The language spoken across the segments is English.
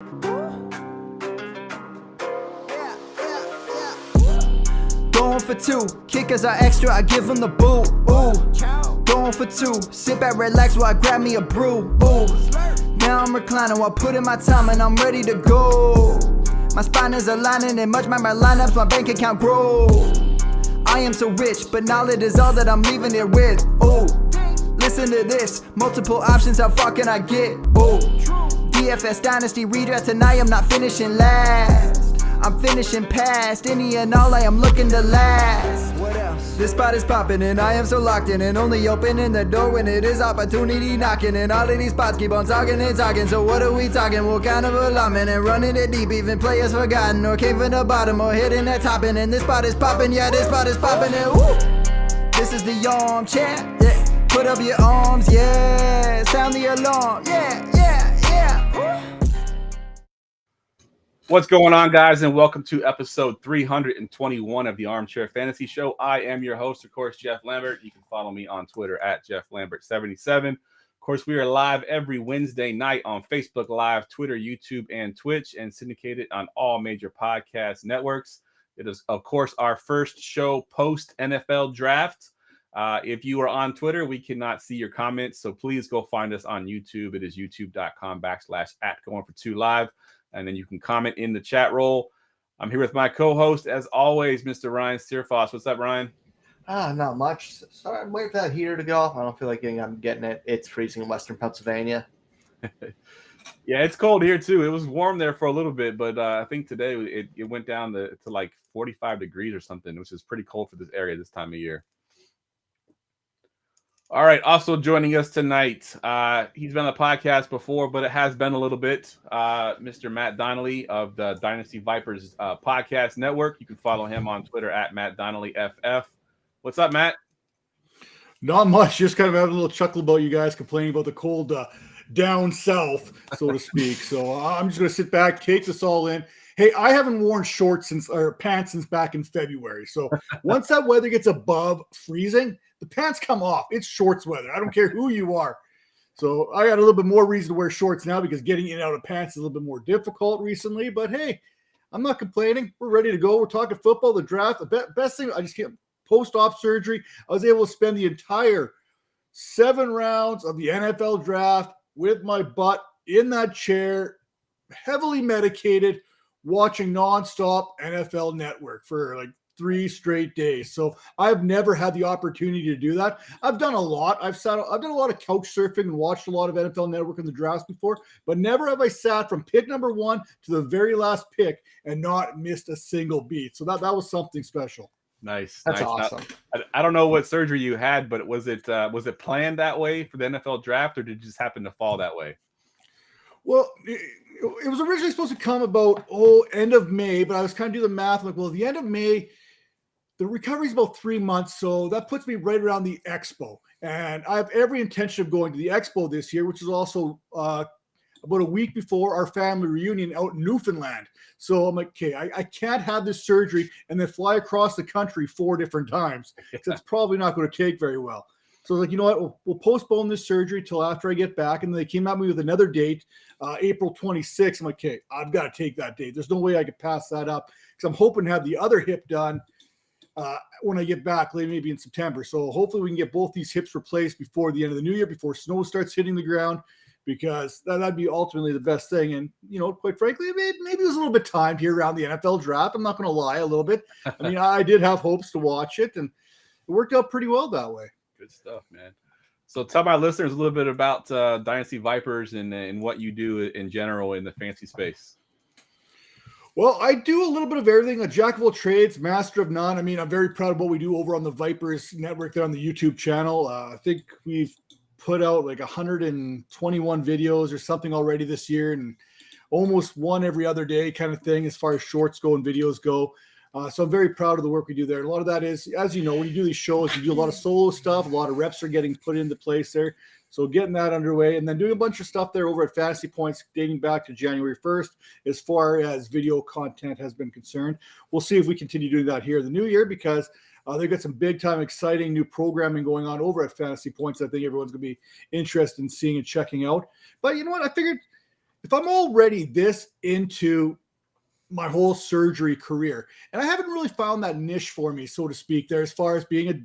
Going for two, kickers are extra, I give them the boot. Ooh, going for two, sit back, relax while I grab me a brew. Ooh, now I'm reclining while putting my time and I'm ready to go. My spine is aligning and much my lineups, my bank account grow. I am so rich, but knowledge is all that I'm leaving it with. Ooh, listen to this, multiple options, how far can I get? Ooh, DFS Dynasty redraft tonight, I'm not finishing last. I'm finishing past any and all, I am looking to last. What else? This spot is popping and I am so locked in and only opening the door when it is opportunity knocking. And all of these spots keep on talking and talking. So what are we talking? What kind of alignment? And running it deep, even players forgotten or came from the bottom or hitting that top. And this spot is popping, yeah, this spot is popping. And woo! This is the armchair, yeah. Put up your arms, yeah. Sound the alarm, yeah, yeah, yeah. Woo! What's going on, guys, and welcome to episode 321 of the Armchair Fantasy Show. I am your host, of course, Jeff Lambert. You can follow me on Twitter at JeffLambert77. Of course, we are live every Wednesday night on Facebook Live, Twitter, YouTube, and Twitch, and syndicated on all major podcast networks. It is, of course, our first show post-NFL draft. If you are on Twitter, we cannot see your comments, so please go find us on YouTube. It is youtube.com/@going-for-2live. And then you can comment in the chat roll. I'm here with my co-host, as always, Mr. Ryan Steerfoss. What's up, Ryan? Not much. Sorry, I'm waiting for that heater to go off. I don't feel like I'm getting it. It's freezing in Western Pennsylvania. Yeah, it's cold here, too. It was warm there for a little bit, but I think today it went down to like 45 degrees or something, which is pretty cold for this area this time of year. All right, also joining us tonight, he's been on the podcast before, but it has been a little bit, Mr. Matt Donnelly of the Dynasty Vipers podcast network. You can follow him on Twitter at MattDonnellyFF. What's up, Matt? Not much, just kind of having a little chuckle about you guys complaining about the cold down south, so to speak. So I'm just going to sit back, take this all in. Hey, I haven't worn shorts or pants since back in February. So once that weather gets above freezing, the pants come off. It's shorts weather. I don't care who you are. So I got a little bit more reason to wear shorts now because getting in and out of pants is a little bit more difficult recently. But hey, I'm not complaining. We're ready to go. We're talking football, the draft. The best thing, I just can't post-op surgery. I was able to spend the entire 7 rounds of the NFL draft with my butt in that chair, heavily medicated, watching nonstop NFL Network for like 3 straight days. So I've never had the opportunity to do that. I've done a lot. I've done a lot of couch surfing and watched a lot of NFL Network in the drafts before, but never have I sat from pick number 1 to the very last pick and not missed a single beat. So that was something special. Nice. That's nice. awesome. I don't know what surgery you had, but was it planned that way for the NFL draft, or did it just happen to fall that way? Well, it was originally supposed to come about end of May, but I was kind of doing the math. I'm like, well, the end of May, the recovery is about 3 months, so that puts me right around the Expo. And I have every intention of going to the Expo this year, which is also about a week before our family reunion out in Newfoundland. So I'm like, okay, I can't have this surgery and then fly across the country 4 different times. So it's probably not going to take very well. So I was like, you know what, we'll postpone this surgery till after I get back. And then they came at me with another date, April 26th. I'm like, okay, I've got to take that date. There's no way I could pass that up because I'm hoping to have the other hip done when I get back, maybe in September. So hopefully we can get both these hips replaced before the end of the new year, before snow starts hitting the ground, because that'd be ultimately the best thing. And, you know, quite frankly, maybe it was a little bit timed here around the NFL draft. I'm not going to lie, a little bit. I mean, I did have hopes to watch it, and it worked out pretty well that way. Good stuff, man. So tell my listeners a little bit about Dynasty Vipers and what you do in general in the fantasy space. Well, I do a little bit of everything, a jack of all trades, master of none. I mean, I'm very proud of what we do over on the Vipers network there on the YouTube channel. I think we've put out like 121 videos or something already this year, and almost one every other day kind of thing as far as shorts go and videos go. So I'm very proud of the work we do there. A lot of that is, as you know, when you do these shows, you do a lot of solo stuff. A lot of reps are getting put into place there. So getting that underway and then doing a bunch of stuff there over at Fantasy Points dating back to January 1st as far as video content has been concerned. We'll see if we continue doing that here in the new year because they've got some big-time exciting new programming going on over at Fantasy Points. I think everyone's going to be interested in seeing and checking out. But you know what? I figured if I'm already this into my whole surgery career, and I haven't really found that niche for me, so to speak, there as far as being a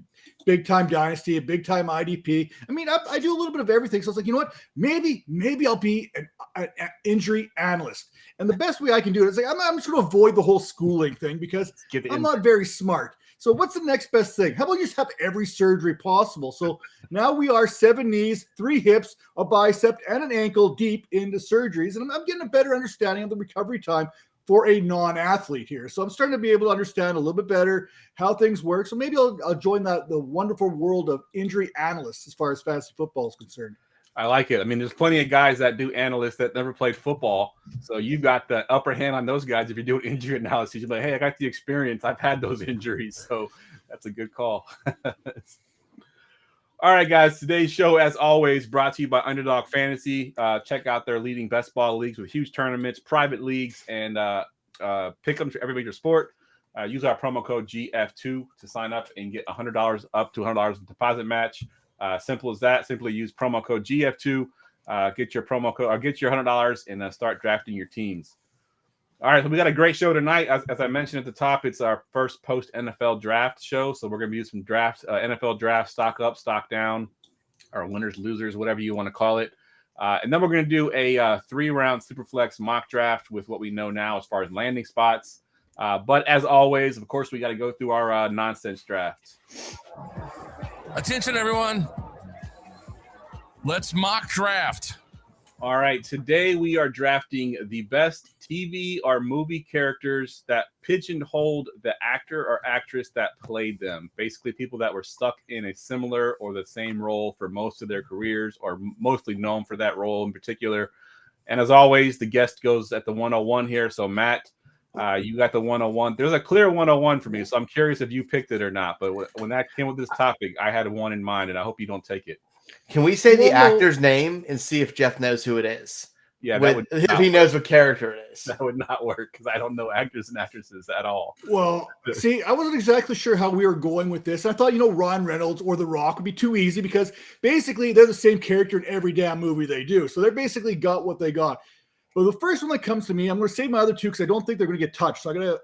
big-time Dynasty, a big-time IDP. I mean, I do a little bit of everything. So it's like, you know what? Maybe I'll be an injury analyst. And the best way I can do it is like, I'm just going to avoid the whole schooling thing because I'm not very smart. So what's the next best thing? How about you just have every surgery possible? So now we are 7 knees, 3 hips, a bicep, and an ankle deep into surgeries. And I'm getting a better understanding of the recovery time for a non-athlete here. So I'm starting to be able to understand a little bit better how things work. So maybe I'll join the wonderful world of injury analysts as far as fantasy football is concerned. I like it. I mean, there's plenty of guys that do analysts that never played football. So you got the upper hand on those guys. If you're doing injury analysis, you're like, hey, I got the experience. I've had those injuries. So that's a good call. All right, guys. Today's show, as always, brought to you by Underdog Fantasy. Check out their leading best ball leagues with huge tournaments, private leagues, and pick them for every major sport. Use our promo code GF2 to sign up and get $100 up to $100 in deposit match. Simple as that. Simply use promo code GF2. Get your promo code or get your $100 and start drafting your teams. All right, so we got a great show tonight. As I mentioned at the top, it's our first post NFL draft show. So we're going to use some drafts, NFL draft, stock up, stock down, or winners, losers, whatever you want to call it. And then we're going to do a 3-round SuperFlex mock draft with what we know now as far as landing spots. But as always, of course, we got to go through our nonsense draft. Attention, everyone. Let's mock draft. All right. Today we are drafting the best TV or movie characters that pigeonholed the actor or actress that played them. Basically, people that were stuck in a similar or the same role for most of their careers or mostly known for that role in particular. And as always, the guest goes at the 101 here. So, Matt, you got the 101. There's a clear 101 for me, so I'm curious if you picked it or not. But when that came with this topic, I had one in mind, and I hope you don't take it. Can we say the actor's name and see if Jeff knows who it is? Yeah, if he knows what character it is. That would not work because I don't know actors and actresses at all. Well, see, I wasn't exactly sure how we were going with this. I thought, Ryan Reynolds or The Rock would be too easy because basically they're the same character in every damn movie they do. So they're basically got what they got. But the first one that comes to me, I'm going to save my other two because I don't think they're going to get touched. So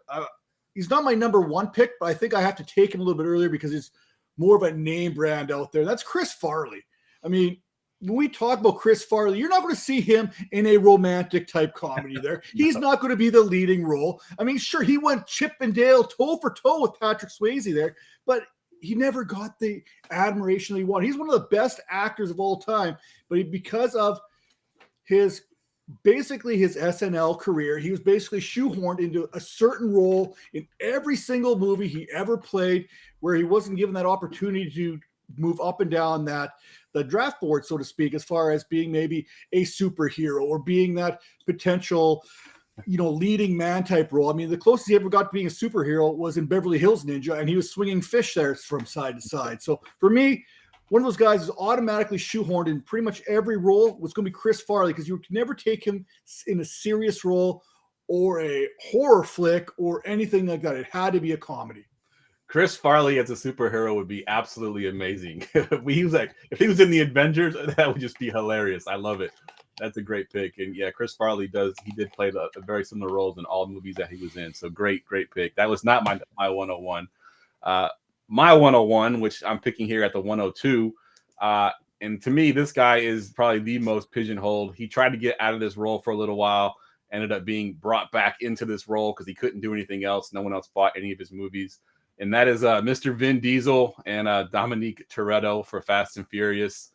he's not my number 1 pick, but I think I have to take him a little bit earlier because he's more of a name brand out there. That's Chris Farley. I mean, when we talk about Chris Farley, you're not going to see him in a romantic type comedy there. He's not going to be the leading role. I mean, sure, he went Chip and Dale toe for toe with Patrick Swayze there, but he never got the admiration that he wanted. He's one of the best actors of all time, but because of his SNL career, he was basically shoehorned into a certain role in every single movie he ever played where he wasn't given that opportunity to move up and down the draft board, so to speak, as far as being maybe a superhero or being that potential, leading man type role. I mean, the closest he ever got to being a superhero was in Beverly Hills Ninja, and he was swinging fish there from side to side. So for me, one of those guys is automatically shoehorned in pretty much every role was going to be Chris Farley because you could never take him in a serious role or a horror flick or anything like that. It had to be a comedy. Chris Farley as a superhero would be absolutely amazing. If he was in the Avengers, that would just be hilarious. I love it. That's a great pick. And yeah, Chris Farley did play a very similar roles in all the movies that he was in. So great pick. That was not my 101. My 101, which I'm picking here at the 102. And to me, this guy is probably the most pigeonholed. He tried to get out of this role for a little while, ended up being brought back into this role because he couldn't do anything else. No one else bought any of his movies. And that is Mr. Vin Diesel and Dominique Toretto for Fast and Furious.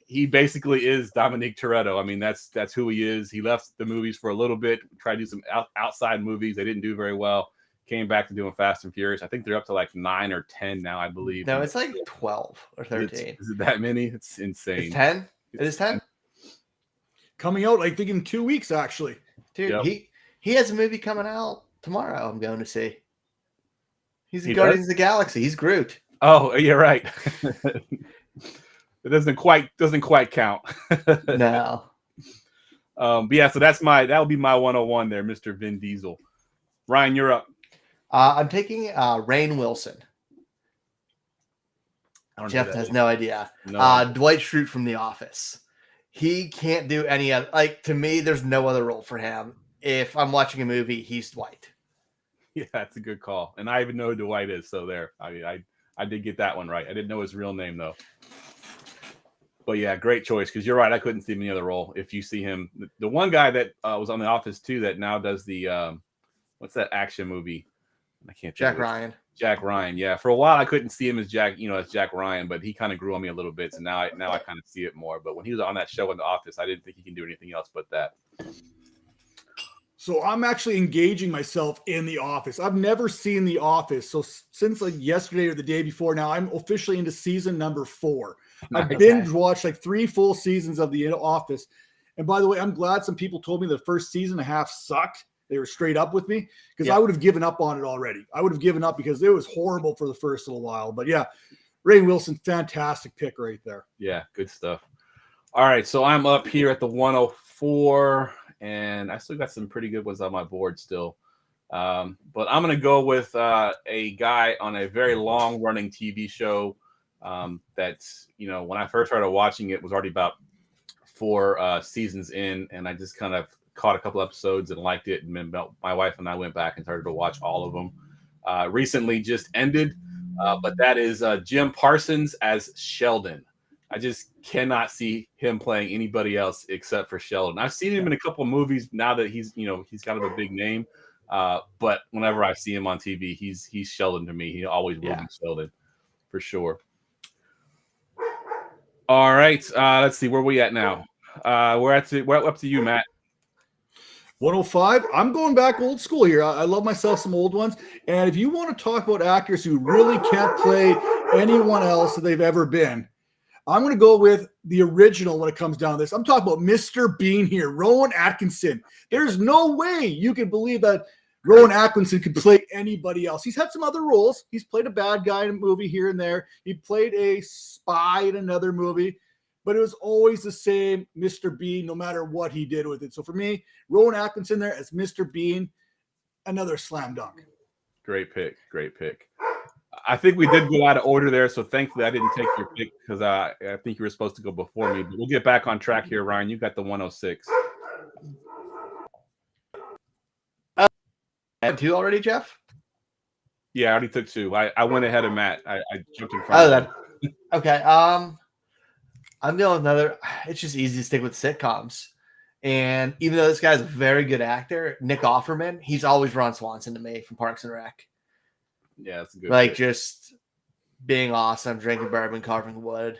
He basically is Dominique Toretto. I mean, that's who he is. He left the movies for a little bit, tried to do some outside movies. They didn't do very well. Came back to doing Fast and Furious. I think they're up to like 9 or 10 now, I believe. No, it's like 12 or 13. Is it that many? It's insane. It's 10? It is 10? Coming out, I think, in 2 weeks, actually. Dude, Yep. he has a movie coming out tomorrow I'm going to see. He's in Guardians of the Galaxy. He's Groot. Oh, you're right. It doesn't quite count. No. But yeah, so that would be my 101 there, Mr. Vin Diesel. Ryan, you're up. I'm taking Rainn Wilson. I don't know Jeff who that has is. no idea. No. Dwight Schrute from The Office. He can't do any other. Like, to me, there's no other role for him. If I'm watching a movie, he's Dwight. Yeah, that's a good call. And I even know who Dwight is. So there, I did get that one right. I didn't know his real name though. But yeah, great choice because you're right. I couldn't see him in any other role. If you see him, the one guy that was on The Office too, that now does the what's that action movie? I can't. Jack Ryan. Jack Ryan. Yeah, for a while I couldn't see him as Jack Ryan, but he kind of grew on me a little bit. So now I kind of see it more. But when he was on that show in The Office, I didn't think he can do anything else but that. So I'm actually engaging myself in The Office. I've never seen The Office. So since like yesterday or the day before now, I'm officially into season number 4. I've binge watched like 3 full seasons of The Office. And by the way, I'm glad some people told me the first season and a half sucked. They were straight up with me because I would have given up on it already. I would have given up because it was horrible for the first little while. But yeah, Ray Wilson, fantastic pick right there. Yeah, good stuff. All right, so I'm up here at the 104. And I still got some pretty good ones on my board still. But I'm going to go with a guy on a very long-running TV show that's, when I first started watching it was already about 4 seasons in, and I just kind of caught a couple episodes and liked it. And then my wife and I went back and started to watch all of them. Recently just ended, but that is Jim Parsons as Sheldon. I just cannot see him playing anybody else except for Sheldon. I've seen him in a couple of movies now that he's kind of a big name. But whenever I see him on TV, he's Sheldon to me. He always will be Sheldon for sure. All right. Let's see where we at now. We're up to you, Matt. 105. I'm going back old school here. I love myself some old ones. And if you want to talk about actors who really can't play anyone else that they've ever been, I'm going to go with the original when it comes down to this. I'm talking about Mr. Bean here, Rowan Atkinson. There's no way you can believe that Rowan Atkinson could play anybody else. He's had some other roles. He's played a bad guy in a movie here and there. He played a spy in another movie, but it was always the same Mr. Bean, no matter what he did with it. So for me, Rowan Atkinson there as Mr. Bean, another slam dunk. Great pick. I think we did go out of order there, so thankfully I didn't take your pick because I think you were supposed to go before me. But we'll get back on track here, Ryan. You got the 106. I have 2 already, Jeff? Yeah, I already took 2. I went ahead of Matt. I jumped in front of him. Okay. I'm going with another. It's just easy to stick with sitcoms. And even though this guy's a very good actor, Nick Offerman, he's always Ron Swanson to me from Parks and Rec. Yeah, that's a good like pick. Just being awesome, drinking bourbon, carving wood.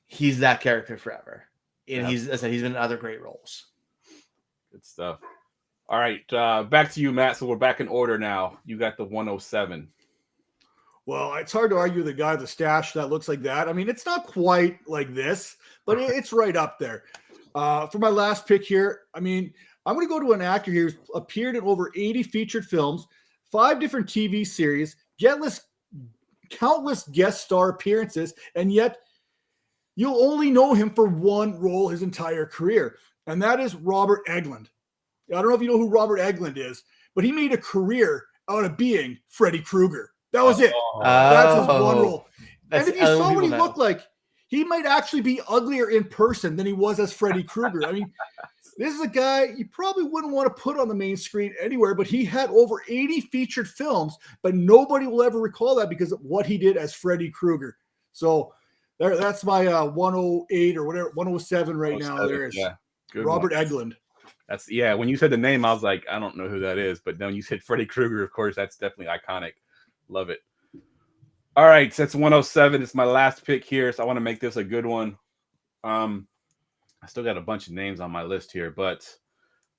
He's that character forever. And he's been in other great roles. Good stuff. All right, back to you, Matt. So we're back in order now. You got the 107. Well, it's hard to argue with the guy with the stash that looks like that. I mean, it's not quite like this, but it's right up there. For my last pick here, I mean, I'm going to go to an actor here who's appeared in over 80 featured films, 5 different TV series, countless guest star appearances, and yet you'll only know him for one role his entire career, and that is Robert Englund. I don't know if you know who Robert Englund is, but he made a career out of being Freddy Krueger. That was it. That's his one role. And if you saw what he looked like, he might actually be uglier in person than he was as Freddy Krueger. I mean, this is a guy you probably wouldn't want to put on the main screen anywhere, but he had over 80 featured films, but nobody will ever recall that because of what he did as Freddy Krueger. So that's my 108 or whatever, 107 right now. There is Robert Englund. That's when you said the name, I was like, I don't know who that is. But then when you said Freddy Krueger, of course, that's definitely iconic. Love it. All right, so that's 107. It's my last pick here, so I want to make this a good one. I still got a bunch of names on my list here, but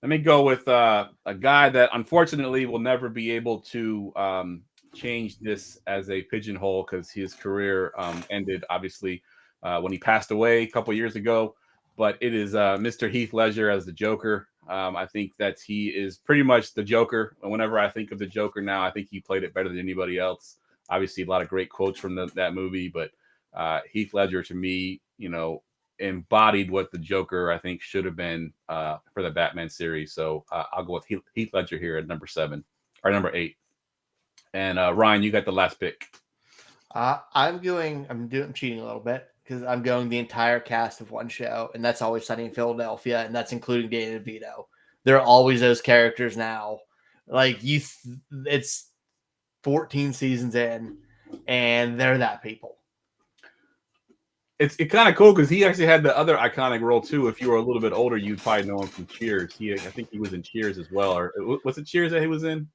let me go with a guy that unfortunately will never be able to change this as a pigeonhole because his career ended, obviously, when he passed away a couple years ago. But it is Mr. Heath Ledger as the Joker. I think that he is pretty much the Joker. And whenever I think of the Joker now, I think he played it better than anybody else. Obviously, a lot of great quotes from that movie, but Heath Ledger, to me, embodied what the Joker, I think, should have been for the Batman series. So I'll go with Heath Ledger here at number 8. And Ryan, you got the last pick. I'm cheating a little bit. because I'm going the entire cast of one show, and that's Always Sunny in Philadelphia, and that's including Danny DeVito. There are always those characters now. Like it's 14 seasons in, and they're that people. It's kind of cool because he actually had the other iconic role too. If you were a little bit older, you'd probably know him from Cheers. I think he was in Cheers as well. Or was it Cheers that he was in?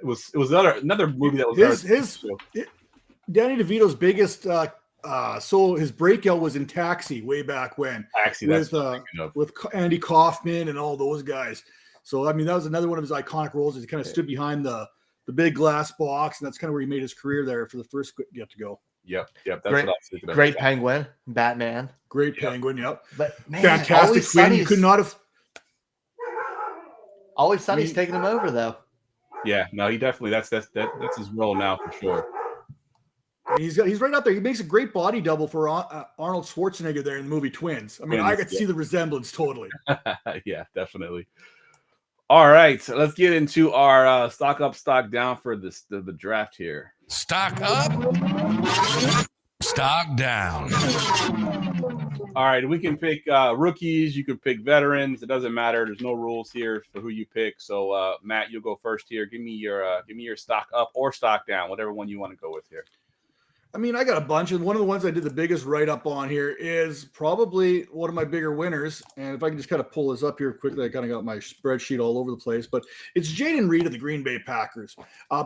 It was another movie that was Danny DeVito's biggest. So his breakout was in Taxi way back when. Taxi, with Andy Kaufman and all those guys. So I mean, that was another one of his iconic roles. He kind of stood behind the big glass box, and that's kind of where he made his career there for the first get to go. Yep. That's great, what I was thinking about. Great Penguin, Batman. Great Penguin, yep. But man, fantastic Quinn. You could not have. Always Sunny's taking him over though. Yeah, no, he definitely that's his role now for sure. He's right up there. He makes a great body double for Arnold Schwarzenegger there in the movie Twins. I mean, I could see the resemblance totally. Yeah, definitely. All right, so let's get into our stock up, stock down for the draft here. Stock up, stock down. All right, we can pick rookies. You can pick veterans. It doesn't matter. There's no rules here for who you pick. So, Matt, you'll go first here. Give me your stock up or stock down, whatever one you want to go with here. I mean, I got a bunch, and one of the ones I did the biggest write-up on here is probably one of my bigger winners. And if I can just kind of pull this up here quickly, I kind of got my spreadsheet all over the place, but it's Jayden Reed of the Green Bay Packers.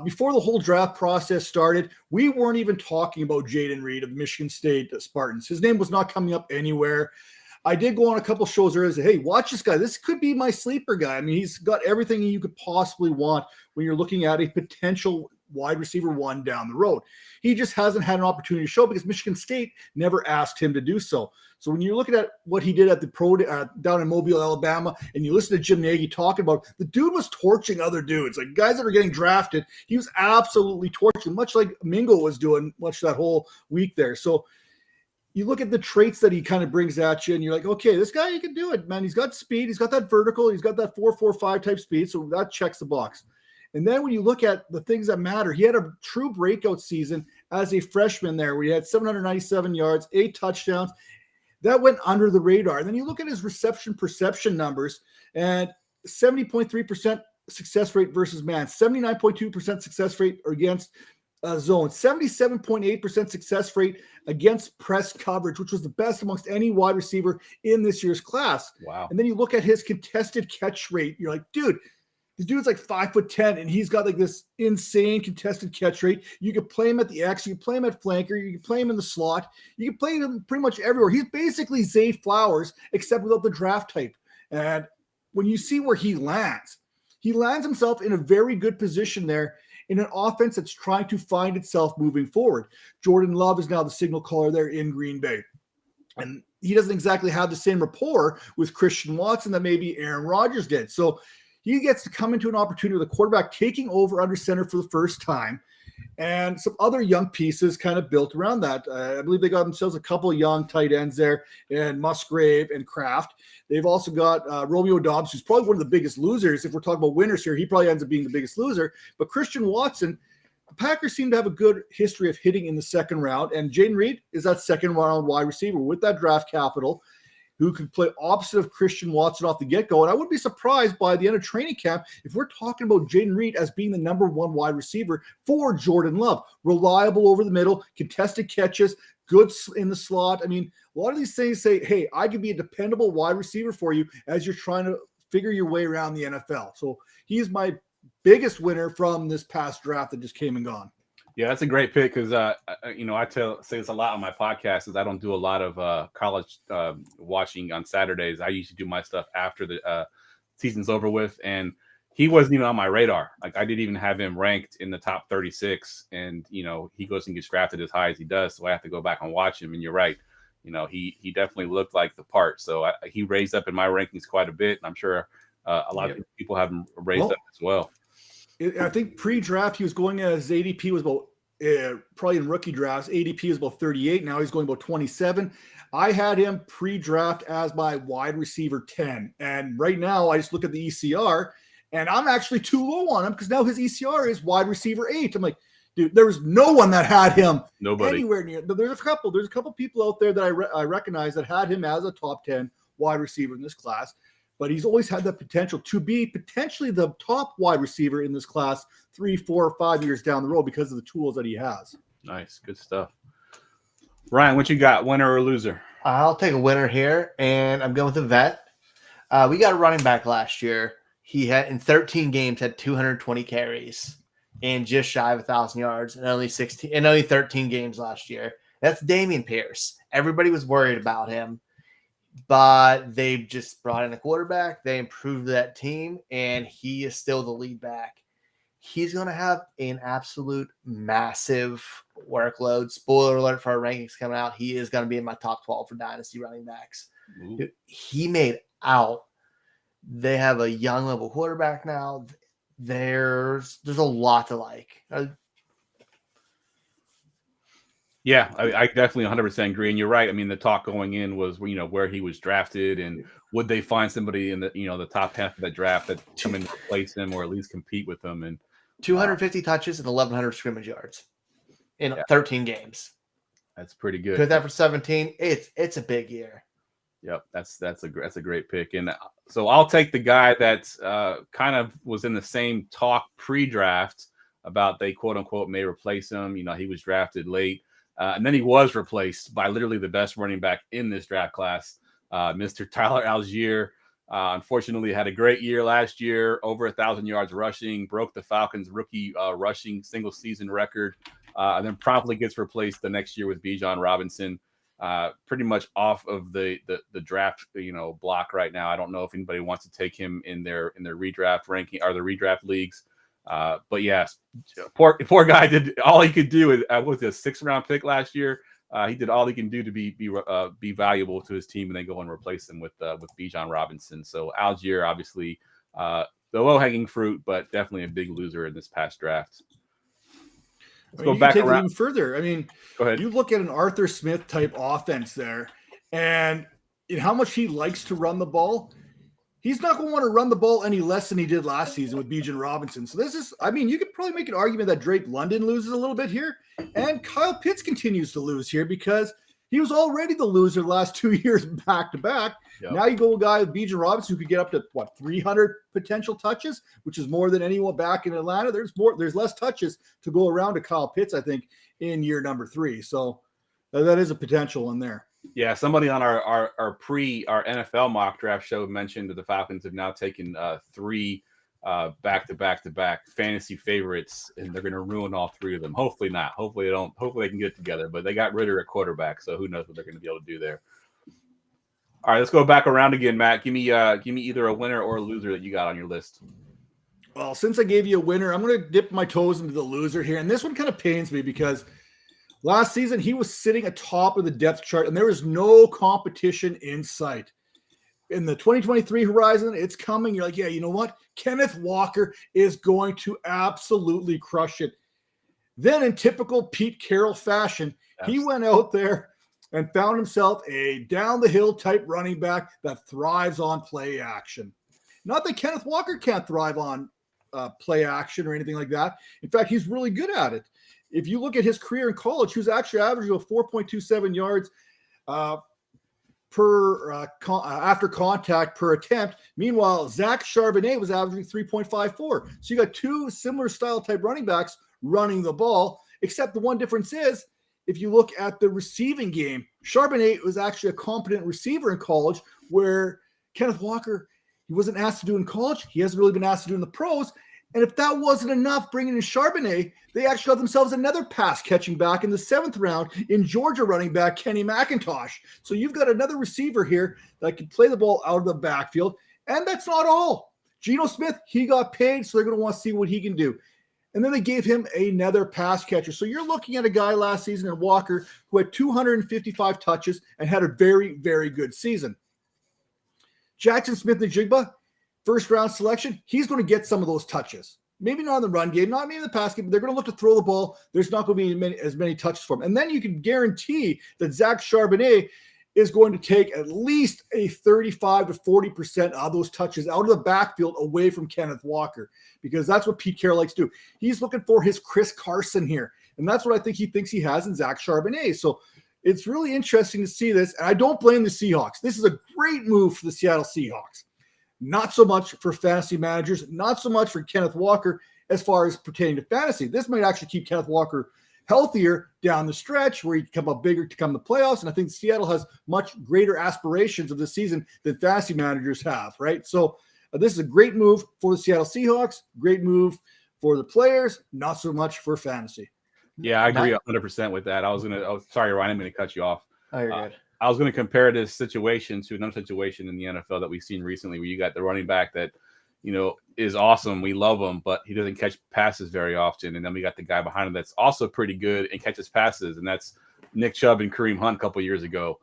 Before the whole draft process started, we weren't even talking about Jayden Reed of the Michigan State Spartans. His name was not coming up anywhere. I did go on a couple shows earlier and say, hey, watch this guy. This could be my sleeper guy. I mean, he's got everything you could possibly want when you're looking at a potential wide receiver one down the road. He just hasn't had an opportunity to show because Michigan State never asked him to do so. So when you're looking at what he did at the pro down in Mobile, Alabama, and you listen to Jim Nagy talking about, the dude was torching other dudes, like guys that were getting drafted. He was absolutely torching, much like Mingo was doing much that whole week there. So you look at the traits that he kind of brings at you, and you're like, okay, this guy, he can do it, man. He's got speed. He's got that vertical. He's got that 4.45 type speed. So that checks the box. And then when you look at the things that matter, he had a true breakout season as a freshman there where he had 797 yards, 8 touchdowns. That went under the radar. And then you look at his reception perception numbers, and 70.3% success rate versus man, 79.2% success rate against zone, 77.8% success rate against press coverage, which was the best amongst any wide receiver in this year's class. Wow. And then you look at his contested catch rate. You're like, dude, this dude's like 5'10", and he's got like this insane contested catch rate. You could play him at the X, you could play him at flanker, you could play him in the slot, you could play him pretty much everywhere. He's basically Zay Flowers, except without the draft type. And when you see where he lands himself in a very good position there in an offense that's trying to find itself moving forward. Jordan Love is now the signal caller there in Green Bay. And he doesn't exactly have the same rapport with Christian Watson that maybe Aaron Rodgers did. So he gets to come into an opportunity with a quarterback taking over under center for the first time, and some other young pieces kind of built around that. I believe they got themselves a couple of young tight ends there, and Musgrave and Kraft. They've also got Romeo Dobbs, who's probably one of the biggest losers. If we're talking about winners here, he probably ends up being the biggest loser. But Christian Watson, the Packers seem to have a good history of hitting in the second round, and Jayden Reed is that second round wide receiver with that draft capital, who could play opposite of Christian Watson off the get-go. And I wouldn't be surprised by the end of training camp if we're talking about Jayden Reed as being the number one wide receiver for Jordan Love. Reliable over the middle, contested catches, good in the slot. I mean, a lot of these things say, hey, I could be a dependable wide receiver for you as you're trying to figure your way around the NFL. So he's my biggest winner from this past draft that just came and gone. Yeah, that's a great pick because, I say this a lot on my podcast is I don't do a lot of college watching on Saturdays. I usually do my stuff after the season's over with. And he wasn't even on my radar. Like I didn't even have him ranked in the top 36. And, he goes and gets drafted as high as he does. So I have to go back and watch him. And you're right. He definitely looked like the part. So he raised up in my rankings quite a bit. And I'm sure a lot of people have him raised up as well. I think pre-draft he was going as ADP was about probably in rookie drafts ADP is about 38. Now he's going about 27. I had him pre-draft as my wide receiver 10, and right now I just look at the ECR and I'm actually too low on him because now his ECR is wide receiver 8. I'm like, Dude, there was no one that had him Nobody. anywhere near. There's a couple people out there that I recognize that had him as a top 10 wide receiver in this class, but he's always had the potential to be potentially the top wide receiver in this class 3, 4, or 5 years down the road because of the tools that he has. Nice. Good stuff. Ryan, what you got? Winner or loser? I'll take a winner here, and I'm going with the vet. We got a running back last year. He had in 13 games had 220 carries and just shy of 1,000 yards and only 13 games last year. That's Dameon Pierce. Everybody was worried about him, but they just brought in a quarterback. They improved that team, and he is still the lead back. He's going to have an absolute massive workload. Spoiler alert for our rankings coming out. He is going to be in my top 12 for Dynasty running backs. Ooh. He made out. They have a young level quarterback now. There's a lot to like. Yeah, I definitely 100% agree. And you're right. I mean, the talk going in was, where he was drafted and would they find somebody in the, the top half of that draft that come in to replace him or at least compete with him. And 250 touches and 1,100 scrimmage yards in 13 games. That's pretty good. Put that for 17. It's a big year. Yep, that's a great pick. And so I'll take the guy that kind of was in the same talk pre-draft about they quote unquote may replace him. He was drafted late. And then he was replaced by literally the best running back in this draft class, Mr. Tyler Algier. Unfortunately, had a great year last year, over 1,000 yards rushing, broke the Falcons' rookie rushing single season record, and then promptly gets replaced the next year with Bijan Robinson. Pretty much off of the draft block right now. I don't know if anybody wants to take him in their redraft ranking or the redraft leagues. But yes, poor guy did all he could do. With a 6th round pick last year. He did all he can do to be valuable to his team, and then go and replace him with Bijan Robinson. So Algier, obviously, the low hanging fruit, but definitely a big loser in this past draft. Let's go back take around. it even further. I mean, Go ahead. You look at an Arthur Smith type offense there, and how much he likes to run the ball. He's not going to want to run the ball any less than he did last season with Bijan Robinson. So you could probably make an argument that Drake London loses a little bit here, and Kyle Pitts continues to lose here because he was already the loser the last 2 years back to back. Yep. Now you go a guy with Bijan Robinson who could get up to 300 potential touches, which is more than anyone back in Atlanta. There's less touches to go around to Kyle Pitts, I think, in year number 3. So that is a potential in there. Yeah, somebody on our NFL mock draft show mentioned that the Falcons have now taken 3 back-to-back fantasy favorites, and they're going to ruin all 3 of them. Hopefully not. Hopefully they don't. Hopefully they can get it together. But they got Ritter at quarterback, so who knows what they're going to be able to do there. All right, let's go back around again, Matt. Give me either a winner or a loser that you got on your list. Well, since I gave you a winner, I'm going to dip my toes into the loser here, and this one kind of pains me because last season, he was sitting atop of the depth chart, and there was no competition in sight. In the 2023 horizon, it's coming. You're like, yeah, you know what? Kenneth Walker is going to absolutely crush it. Then, in typical Pete Carroll fashion, he went out there and found himself a down-the-hill type running back that thrives on play action. Not that Kenneth Walker can't thrive on play action or anything like that. In fact, he's really good at it. If you look at his career in college, he was actually averaging 4.27 yards after contact per attempt. Meanwhile, Zach Charbonnet was averaging 3.54. So you got 2 similar style type running backs running the ball, except the one difference is if you look at the receiving game, Charbonnet was actually a competent receiver in college, where Kenneth Walker, he wasn't asked to do in college. He hasn't really been asked to do in the pros. And if that wasn't enough, bringing in Charbonnet, they actually got themselves another pass catching back in the 7th round in Georgia running back Kenny McIntosh. So you've got another receiver here that can play the ball out of the backfield. And that's not all. Geno Smith, he got paid, so they're going to want to see what he can do. And then they gave him another pass catcher. So you're looking at a guy last season in Walker who had 255 touches and had a very, very good season. Jackson Smith-Njigba, first-round selection, he's going to get some of those touches. Maybe not in the run game, not maybe in the pass game, but they're going to look to throw the ball. There's not going to be as many touches for him. And then you can guarantee that Zach Charbonnet is going to take at least a 35 to 40% of those touches out of the backfield away from Kenneth Walker, because that's what Pete Carroll likes to do. He's looking for his Chris Carson here, and that's what I think he thinks he has in Zach Charbonnet. So it's really interesting to see this, and I don't blame the Seahawks. This is a great move for the Seattle Seahawks. Not so much for fantasy managers, not so much for Kenneth Walker as far as pertaining to fantasy. This might actually keep Kenneth Walker healthier down the stretch where he can come up bigger to come the playoffs. And I think Seattle has much greater aspirations of this season than fantasy managers have, right? So this is a great move for the Seattle Seahawks, great move for the players, not so much for fantasy. Yeah, I agree 100% with that. Sorry, Ryan, I'm going to cut you off. Oh, you're good. I was going to compare this situation to another situation in the NFL that we've seen recently where you got the running back that, is awesome. We love him, but he doesn't catch passes very often. And then we got the guy behind him that's also pretty good and catches passes, and that's Nick Chubb and Kareem Hunt a couple of years ago.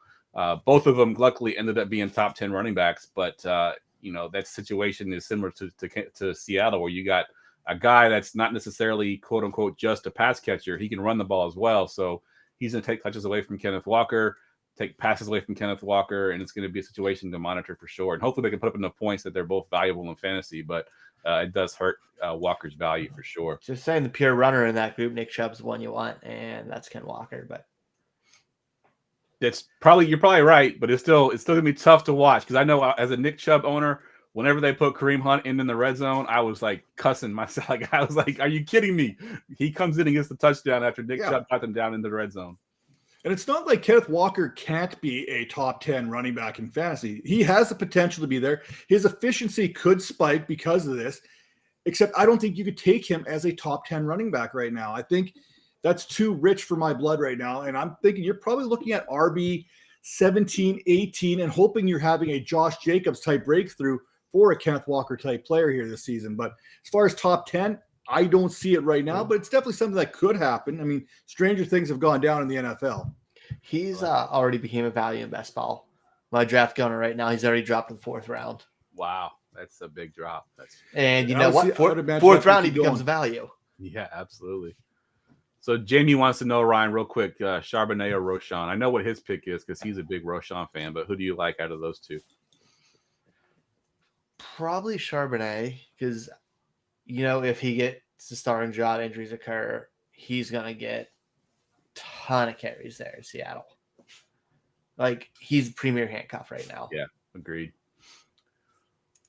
Both of them luckily ended up being top 10 running backs, but, that situation is similar to Seattle, where you got a guy that's not necessarily, quote unquote, just a pass catcher. He can run the ball as well. So he's going to take touches away from Kenneth Walker, take passes away from Kenneth Walker, and it's going to be a situation to monitor for sure. And hopefully they can put up enough points that they're both valuable in fantasy, but it does hurt Walker's value for sure. Just saying, the pure runner in that group, Nick Chubb's the one you want, and that's Ken Walker. But you're probably right, but it's still gonna be tough to watch, because I know as a Nick Chubb owner, whenever they put Kareem Hunt in the red zone, I was like cussing myself. Like, I was like, "Are you kidding me?" He comes in and gets the touchdown after Nick Chubb got them down in the red zone. And it's not like Kenneth Walker can't be a top 10 running back in fantasy. He has the potential to be there. His efficiency could spike because of this, except I don't think you could take him as a top 10 running back right now. I think that's too rich for my blood right now. And I'm thinking you're probably looking at RB 17, 18, and hoping you're having a Josh Jacobs type breakthrough for a Kenneth Walker type player here this season. But as far as top 10, I don't see it right now, but it's definitely something that could happen. I mean, stranger things have gone down in the NFL. He's already became a value in best ball. My draft gunner right now, he's already dropped in the 4th round. Wow, that's a big drop. And you know what? Fourth round, he becomes a value. Yeah, absolutely. So Jamie wants to know, Ryan, real quick, Charbonnet or Roschon? I know what his pick is because he's a big Roschon fan, but who do you like out of those two? Probably Charbonnet, because if he gets the starting job, injuries occur, he's going to get a ton of carries there in Seattle. Like, he's premier handcuff right now. Yeah, agreed.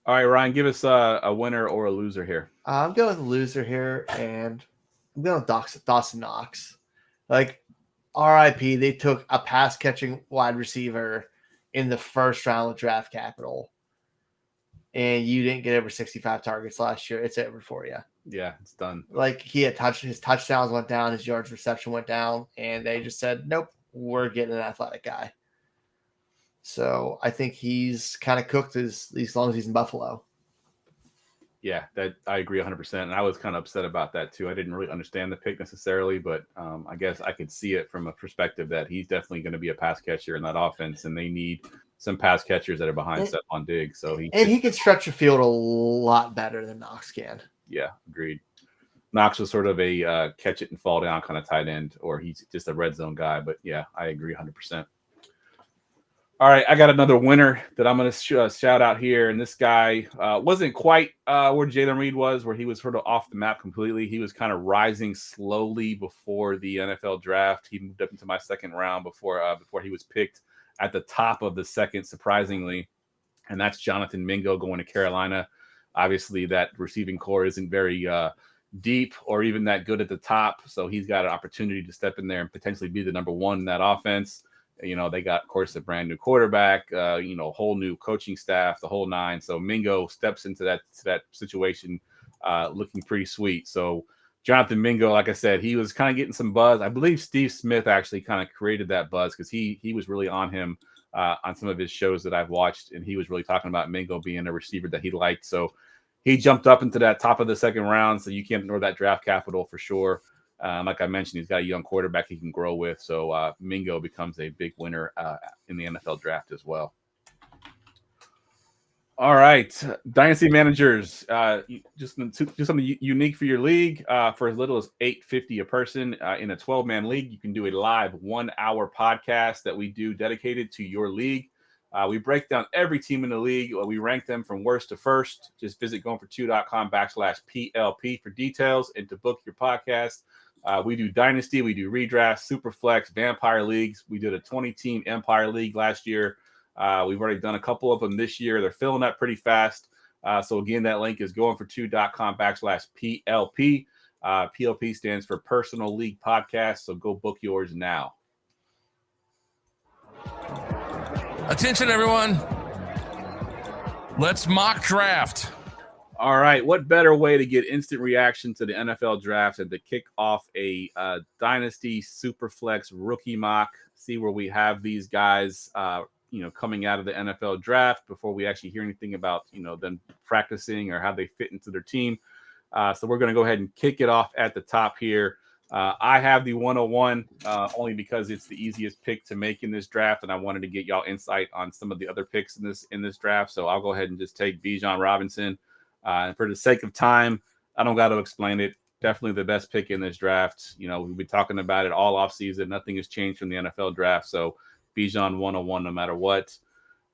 All right, Ryan, give us a winner or a loser here. I'm going with the loser here, and I'm going with Dawson Knox. Like, RIP, they took a pass-catching wide receiver in the 1st round with draft capital, and you didn't get over 65 targets last year. It's over for you. Yeah, it's done. Like, his touchdowns went down, his yards reception went down, and they just said, nope, we're getting an athletic guy. So I think he's kind of cooked as long as he's in Buffalo. Yeah, that I agree 100%. And I was kind of upset about that too. I didn't really understand the pick necessarily, but I guess I could see it from a perspective that he's definitely going to be a pass catcher in that offense, and they need some pass catchers that are behind Stephon Diggs. So he can stretch the field a lot better than Knox can. Yeah, agreed. Knox was sort of a catch it and fall down kind of tight end, or he's just a red zone guy. But yeah, I agree 100%. All right, I got another winner that I'm going to shout out here. And this guy wasn't quite where Jalen Reed was, where he was sort of off the map completely. He was kind of rising slowly before the NFL draft. He moved up into my 2nd round before he was picked at the top of the 2nd, surprisingly. And that's Jonathan Mingo going to Carolina. Obviously, that receiving core isn't very deep or even that good at the top. So he's got an opportunity to step in there and potentially be the number 1 in that offense. They got, of course, a brand new quarterback, whole new coaching staff, the whole 9. So Mingo steps into that situation looking pretty sweet. So Jonathan Mingo, like I said, he was kind of getting some buzz. I believe Steve Smith actually kind of created that buzz because he was really on him on some of his shows that I've watched, and he was really talking about Mingo being a receiver that he liked. So he jumped up into that top of the 2nd round, so you can't ignore that draft capital for sure. Like I mentioned, he's got a young quarterback he can grow with. So Mingo becomes a big winner in the NFL draft as well. All right, Dynasty managers, just do something unique for your league. For as little as $8.50 a person in a 12-man league, you can do a live 1-hour podcast that we do dedicated to your league. We break down every team in the league. We rank them from worst to first. Just visit goingfor2.com/PLP for details and to book your podcast. We do Dynasty, we do redraft, SuperFlex, Vampire Leagues. We did a 20-team Empire League last year. We've already done a couple of them this year. They're filling up pretty fast. So again, that link is goingfor2.com/PLP. PLP stands for Personal League Podcast. So go book yours now. Attention, everyone. Let's mock draft. All right. What better way to get instant reaction to the NFL draft than to kick off a Dynasty SuperFlex rookie mock, see where we have these guys coming out of the NFL draft before we actually hear anything about, them practicing or how they fit into their team. So we're going to go ahead and kick it off at the top here. I have the 101 only because it's the easiest pick to make in this draft, and I wanted to get y'all insight on some of the other picks in this draft. So I'll go ahead and just take Bijan Robinson. And for the sake of time, I don't got to explain it. Definitely the best pick in this draft. We've been talking about it all offseason. Nothing has changed from the NFL draft. So Bijan 101 no matter what.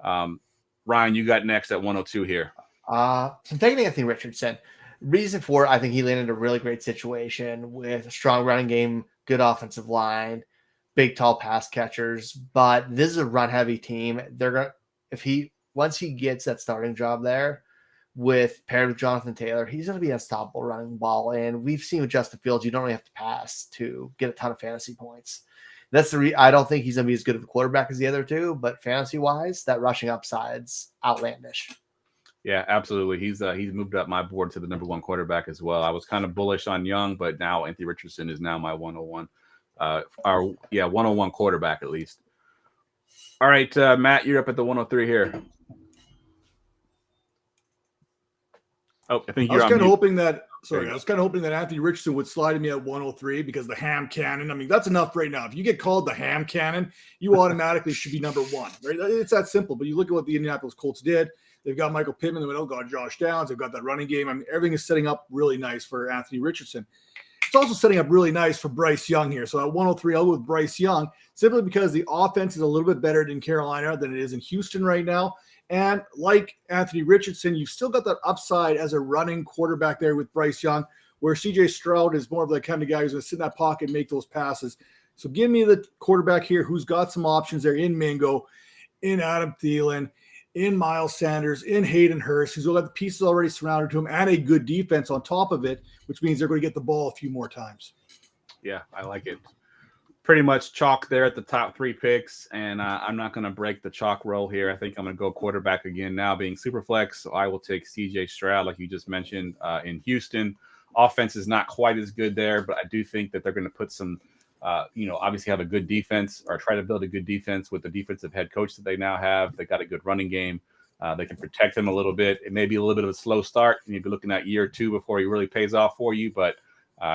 Ryan, you got next at 102 here. So I'm taking Anthony Richardson. Reason for it, I think he landed a really great situation with a strong running game, good offensive line, big tall pass catchers. But this is a run heavy team. Once he gets that starting job there paired with Jonathan Taylor, he's going to be unstoppable running the ball. And we've seen with Justin Fields, you don't really have to pass to get a ton of fantasy points. I don't think he's going to be as good of a quarterback as the other two, but fantasy wise, that rushing upside's outlandish. Yeah, absolutely. He's moved up my board to the number one quarterback as well. I was kind of bullish on Young, but now Anthony Richardson is now my 101. 101 quarterback at least. All right, Matt, you're up at the 103 here. Oh, I think you're on mute. I was kind of hoping that Anthony Richardson would slide to me at 103 because the ham cannon. I mean, that's enough right now. If you get called the ham cannon, you automatically should be number one, right? It's that simple. But you look at what the Indianapolis Colts did. They've got Michael Pittman. They've got Josh Downs. They've got that running game. I mean, everything is setting up really nice for Anthony Richardson. It's also setting up really nice for Bryce Young here. So at 103, I'll go with Bryce Young simply because the offense is a little bit better in Carolina than it is in Houston right now. And like Anthony Richardson, you've still got that upside as a running quarterback there with Bryce Young, where CJ Stroud is more of the kind of guy who's going to sit in that pocket and make those passes. So give me the quarterback here who's got some options there in Mingo, in Adam Thielen, in Miles Sanders, in Hayden Hurst, who's got the pieces already surrounded to him and a good defense on top of it, which means they're going to get the ball a few more times. Yeah, I like it. Pretty much chalk there at the top three picks, and I'm not going to break the chalk roll here. I think I'm going to go quarterback again now being Superflex, so I will take CJ Stroud, like you just mentioned, in Houston. Offense is not quite as good there, but I do think that they're going to put some obviously have a good defense or try to build a good defense with the defensive head coach that they now have. They got a good running game. They can protect him a little bit. It may be a little bit of a slow start. You need to be looking at year or two before he really pays off for you, but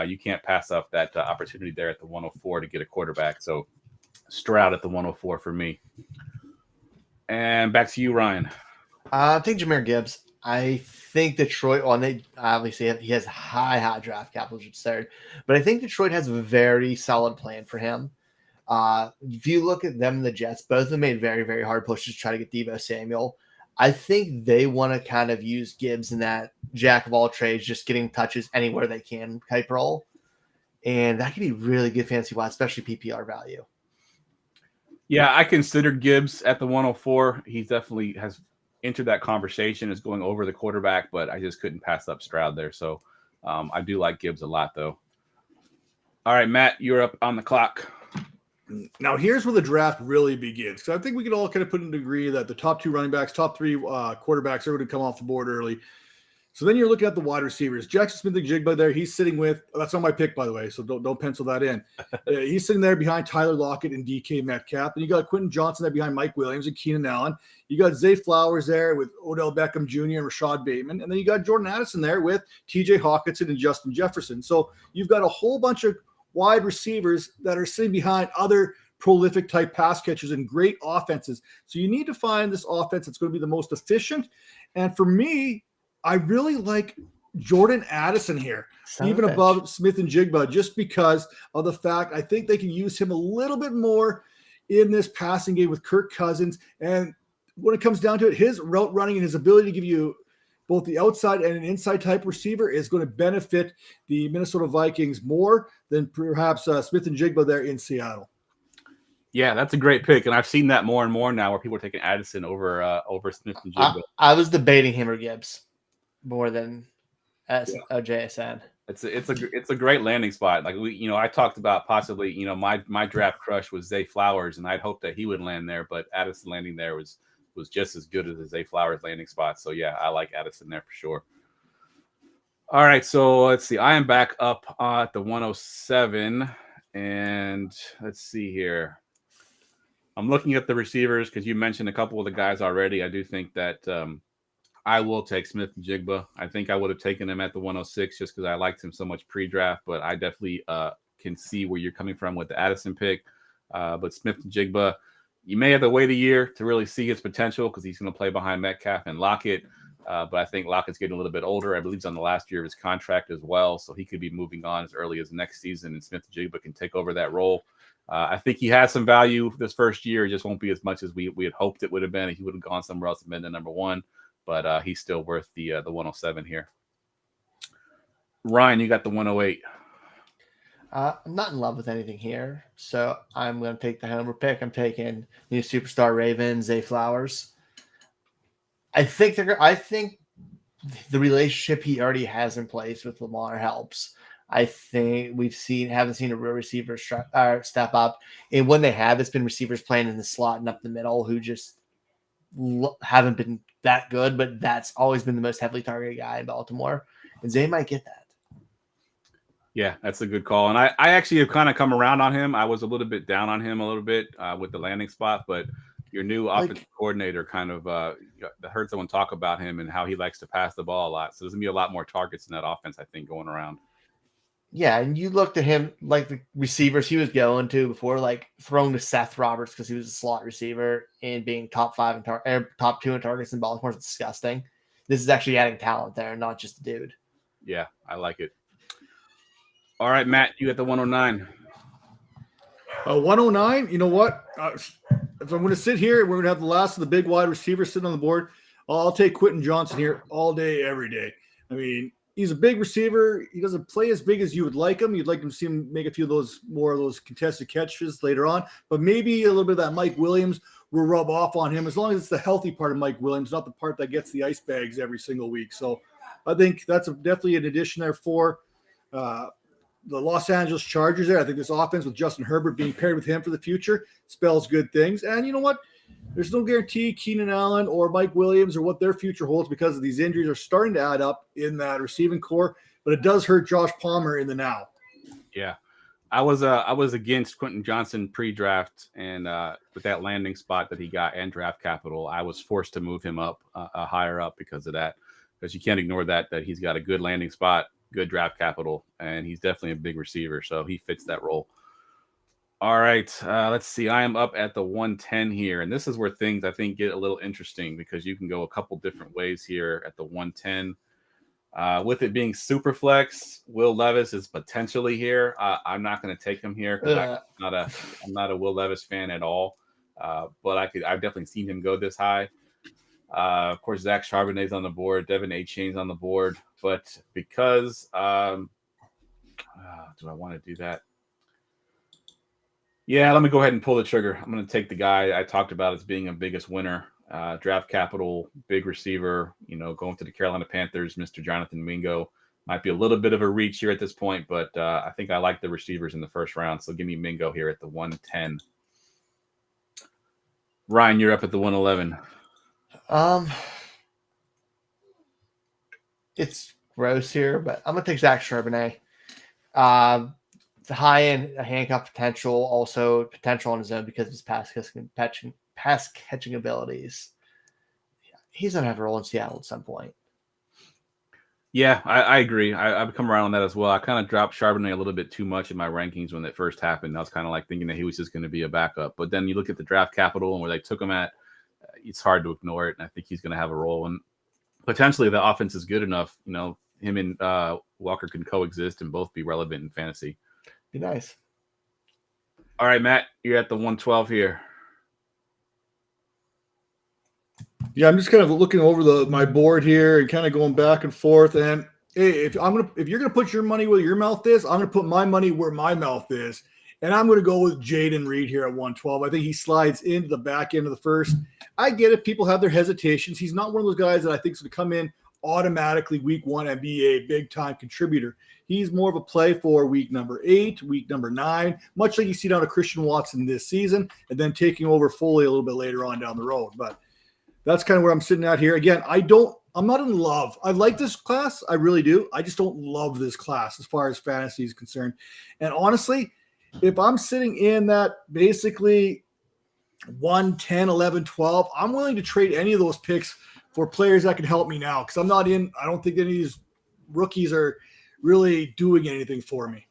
you can't pass up that opportunity there at the 104 to get a quarterback. So Stroud at the 104 for me. And back to you, Ryan. I think Jahmyr Gibbs. I think Detroit, obviously he has high draft capital, which is third, but I think Detroit has a very solid plan for him. If you look at them and the Jets, both of them made very, very hard pushes to try to get Deebo Samuel. I think they want to kind of use Gibbs in that jack of all trades, just getting touches anywhere they can type role. And that could be really good fantasy-wise, especially PPR value. Yeah, I considered Gibbs at the 104. He definitely has entered that conversation as going over the quarterback, but I just couldn't pass up Stroud there. So I do like Gibbs a lot, though. All right, Matt, you're up on the clock. Now, here's where the draft really begins. So I think we can all kind of put in agree that the top two running backs, top three quarterbacks are going to come off the board early. So then you're looking at the wide receivers. Jackson Smith-Njigba there, he's sitting with – that's not my pick, by the way, so don't pencil that in. He's sitting there behind Tyler Lockett and DK Metcalf. And you got Quentin Johnson there behind Mike Williams and Keenan Allen. You got Zay Flowers there with Odell Beckham Jr. and Rashad Bateman. And then you got Jordan Addison there with TJ Hawkinson and Justin Jefferson. So you've got a whole bunch of wide receivers that are sitting behind other prolific type pass catchers and great offenses. So you need to find this offense that's going to be the most efficient. And for me, I really like Jordan Addison here, even above Smith and Jigba, just because of the fact I think they can use him a little bit more in this passing game with Kirk Cousins. And when it comes down to it, his route running and his ability to give you both the outside and an inside type receiver is going to benefit the Minnesota Vikings more than perhaps Smith and Jigba there in Seattle. Yeah, that's a great pick, and I've seen that more and more now, where people are taking Addison over Smith and Jigba. I was debating him or Gibbs more than JSN. It's a great landing spot. Like I talked about possibly, my draft crush was Zay Flowers, and I'd hoped that he would land there, but Addison landing there was just as good as the Zay Flowers landing spot. So yeah, I like Addison there for sure. All right, so let's see. I am back up at the 107, and let's see here. I'm looking at the receivers because you mentioned a couple of the guys already. I do think that I will take Smith and Jigba. I think I would have taken him at the 106 just because I liked him so much pre-draft, but I definitely can see where you're coming from with the Addison pick. But Smith and Jigba, you may have to wait a year to really see his potential because he's going to play behind Metcalf and Lockett. But I think Lockett's getting a little bit older. I believe he's on the last year of his contract as well, so he could be moving on as early as next season, and Smith and Jigba can take over that role. I think he has some value this first year. It just won't be as much as we had hoped it would have been if he would have gone somewhere else and been the number one. But he's still worth the 107 here. Ryan, you got the 108. I'm not in love with anything here, so I'm going to take the homer pick. I'm taking new superstar Ravens, Zay Flowers. I think the relationship he already has in place with Lamar helps. I think haven't seen a real receiver step up, and when they have, it's been receivers playing in the slot and up the middle who just haven't been that good. But that's always been the most heavily targeted guy in Baltimore, and Zay might get that. Yeah, that's a good call. And I actually have kind of come around on him. I was a little bit down on him with the landing spot, but your new offensive coordinator kind of heard someone talk about him and how he likes to pass the ball a lot. So there's going to be a lot more targets in that offense, I think, going around. Yeah, and you looked at him like the receivers he was going to before, like throwing to Seth Roberts because he was a slot receiver and being top 5 and top 2 in targets in Baltimore is disgusting. This is actually adding talent there, not just a dude. Yeah, I like it. All right, Matt, you got the 109. 109, you know what? If I'm going to sit here, we're going to have the last of the big wide receivers sitting on the board. I'll take Quentin Johnson here all day, every day. I mean, he's a big receiver. He doesn't play as big as you would like him. You'd like to see him make a few of those contested catches later on. But maybe a little bit of that Mike Williams will rub off on him as long as it's the healthy part of Mike Williams, not the part that gets the ice bags every single week. So I think that's definitely an addition there for the Los Angeles Chargers there. I think this offense with Justin Herbert being paired with him for the future spells good things. And you know what? There's no guarantee Keenan Allen or Mike Williams or what their future holds because of these injuries are starting to add up in that receiving core, but it does hurt Josh Palmer in the now. Yeah. I was against Quentin Johnson pre-draft, and with that landing spot that he got and draft capital, I was forced to move him up higher up because of that, because you can't ignore that he's got a good landing spot, good draft capital, and he's definitely a big receiver, so he fits that role. All right, let's see. I am up at the 110 here, and this is where things I think get a little interesting because you can go a couple different ways here at the 110. With it being SuperFlex, Will Levis is potentially here. I'm not going to take him here because I'm not a Will Levis fan at all. But I've definitely seen him go this high. Of course, Zach Charbonnet's on the board, Devin A. Chain's on the board, but because do I want to do that? Yeah, let me go ahead and pull the trigger. I'm going to take the guy I talked about as being a biggest winner. Draft capital, big receiver, going to the Carolina Panthers, Mr. Jonathan Mingo. Might be a little bit of a reach here at this point, but I think I like the receivers in the first round. So give me Mingo here at the 110. Ryan, you're up at the 111. It's gross here, but I'm going to take Zach Charbonnet. The high end handcuff potential, also potential on his own because of his pass catching abilities. He's going to have a role in Seattle at some point. Yeah, I agree. I've come around on that as well. I kind of dropped Charbonnet a little bit too much in my rankings when it first happened. I was kind of like thinking that he was just going to be a backup. But then you look at the draft capital and where they took him at, it's hard to ignore it. And I think he's going to have a role. And potentially the offense is good enough. Him and Walker can coexist and both be relevant in fantasy. Be nice. All right, Matt, you're at the 112 here. Yeah, I'm just kind of looking over my board here and kind of going back and forth. And hey, if you're gonna put your money where your mouth is, I'm gonna put my money where my mouth is, and I'm gonna go with Jaden Reed here at 112. I think he slides into the back end of the first. I get it; people have their hesitations. He's not one of those guys that I think is gonna come in automatically week 1 and be a big time contributor. He's more of a play for week number 8, week number 9, much like you see down to Christian Watson this season, and then taking over fully a little bit later on down the road. But that's kind of where I'm sitting at here. Again, I'm not in love. I like this class. I really do. I just don't love this class as far as fantasy is concerned. And honestly, if I'm sitting in that basically 1, 10, 11, 12, I'm willing to trade any of those picks for players that can help me now. Because I don't think any of these rookies are really doing anything for me.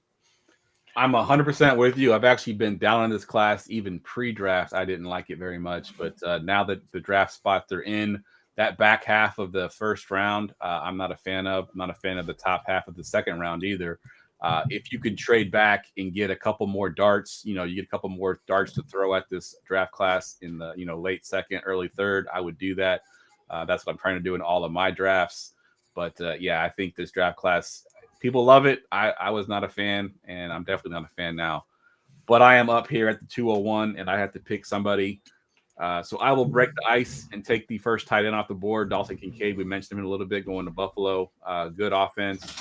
I'm 100% with you. I've actually been down on this class even pre-draft. I didn't like it very much, but now that the draft spots are in, that back half of the first round, I'm not a fan of. I'm not a fan of the top half of the second round either. If you could trade back and get a couple more darts, you get a couple more darts to throw at this draft class in the late second, early third, I would do that. That's what I'm trying to do in all of my drafts. But yeah, I think this draft class, people love it. I was not a fan, and I'm definitely not a fan now. But I am up here at the 201, and I have to pick somebody. So I will break the ice and take the first tight end off the board, Dalton Kincaid. We mentioned him in a little bit, going to Buffalo. Good offense,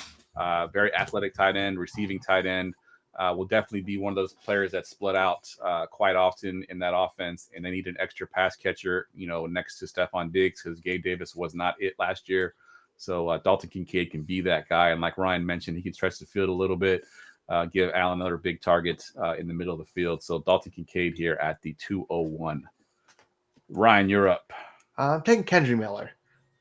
very athletic tight end, receiving tight end. Will definitely be one of those players that split out quite often in that offense, and they need an extra pass catcher, next to Stephon Diggs, because Gabe Davis was not it last year. So Dalton Kincaid can be that guy. And like Ryan mentioned, he can stretch the field a little bit, give Allen another big target in the middle of the field. So Dalton Kincaid here at the 201. Ryan, you're up. I'm taking Kendry Miller.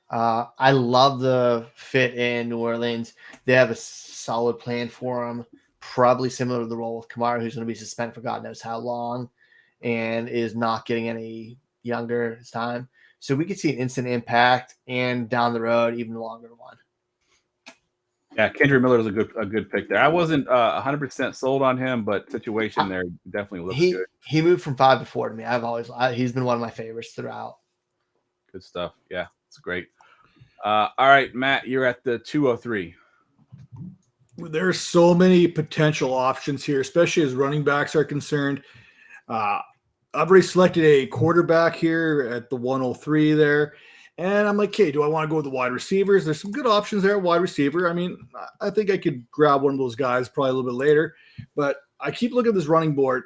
I love the fit in New Orleans. They have a solid plan for him, probably similar to the role with Kamara, who's going to be suspended for God knows how long and is not getting any younger this time. So we could see an instant impact and down the road, even longer one. Yeah, Kendrick Miller is a good pick there. I wasn't 100% sold on him, but situation there definitely looks good. He moved from 5 to 4 to me. He's been one of my favorites throughout. Good stuff. Yeah, it's great. All right, Matt, you're at the 203. There's so many potential options here, especially as running backs are concerned. I've already selected a quarterback here at the 103 there. And I'm like, okay, do I want to go with the wide receivers? There's some good options there at wide receiver. I mean, I think I could grab one of those guys probably a little bit later. But I keep looking at this running board.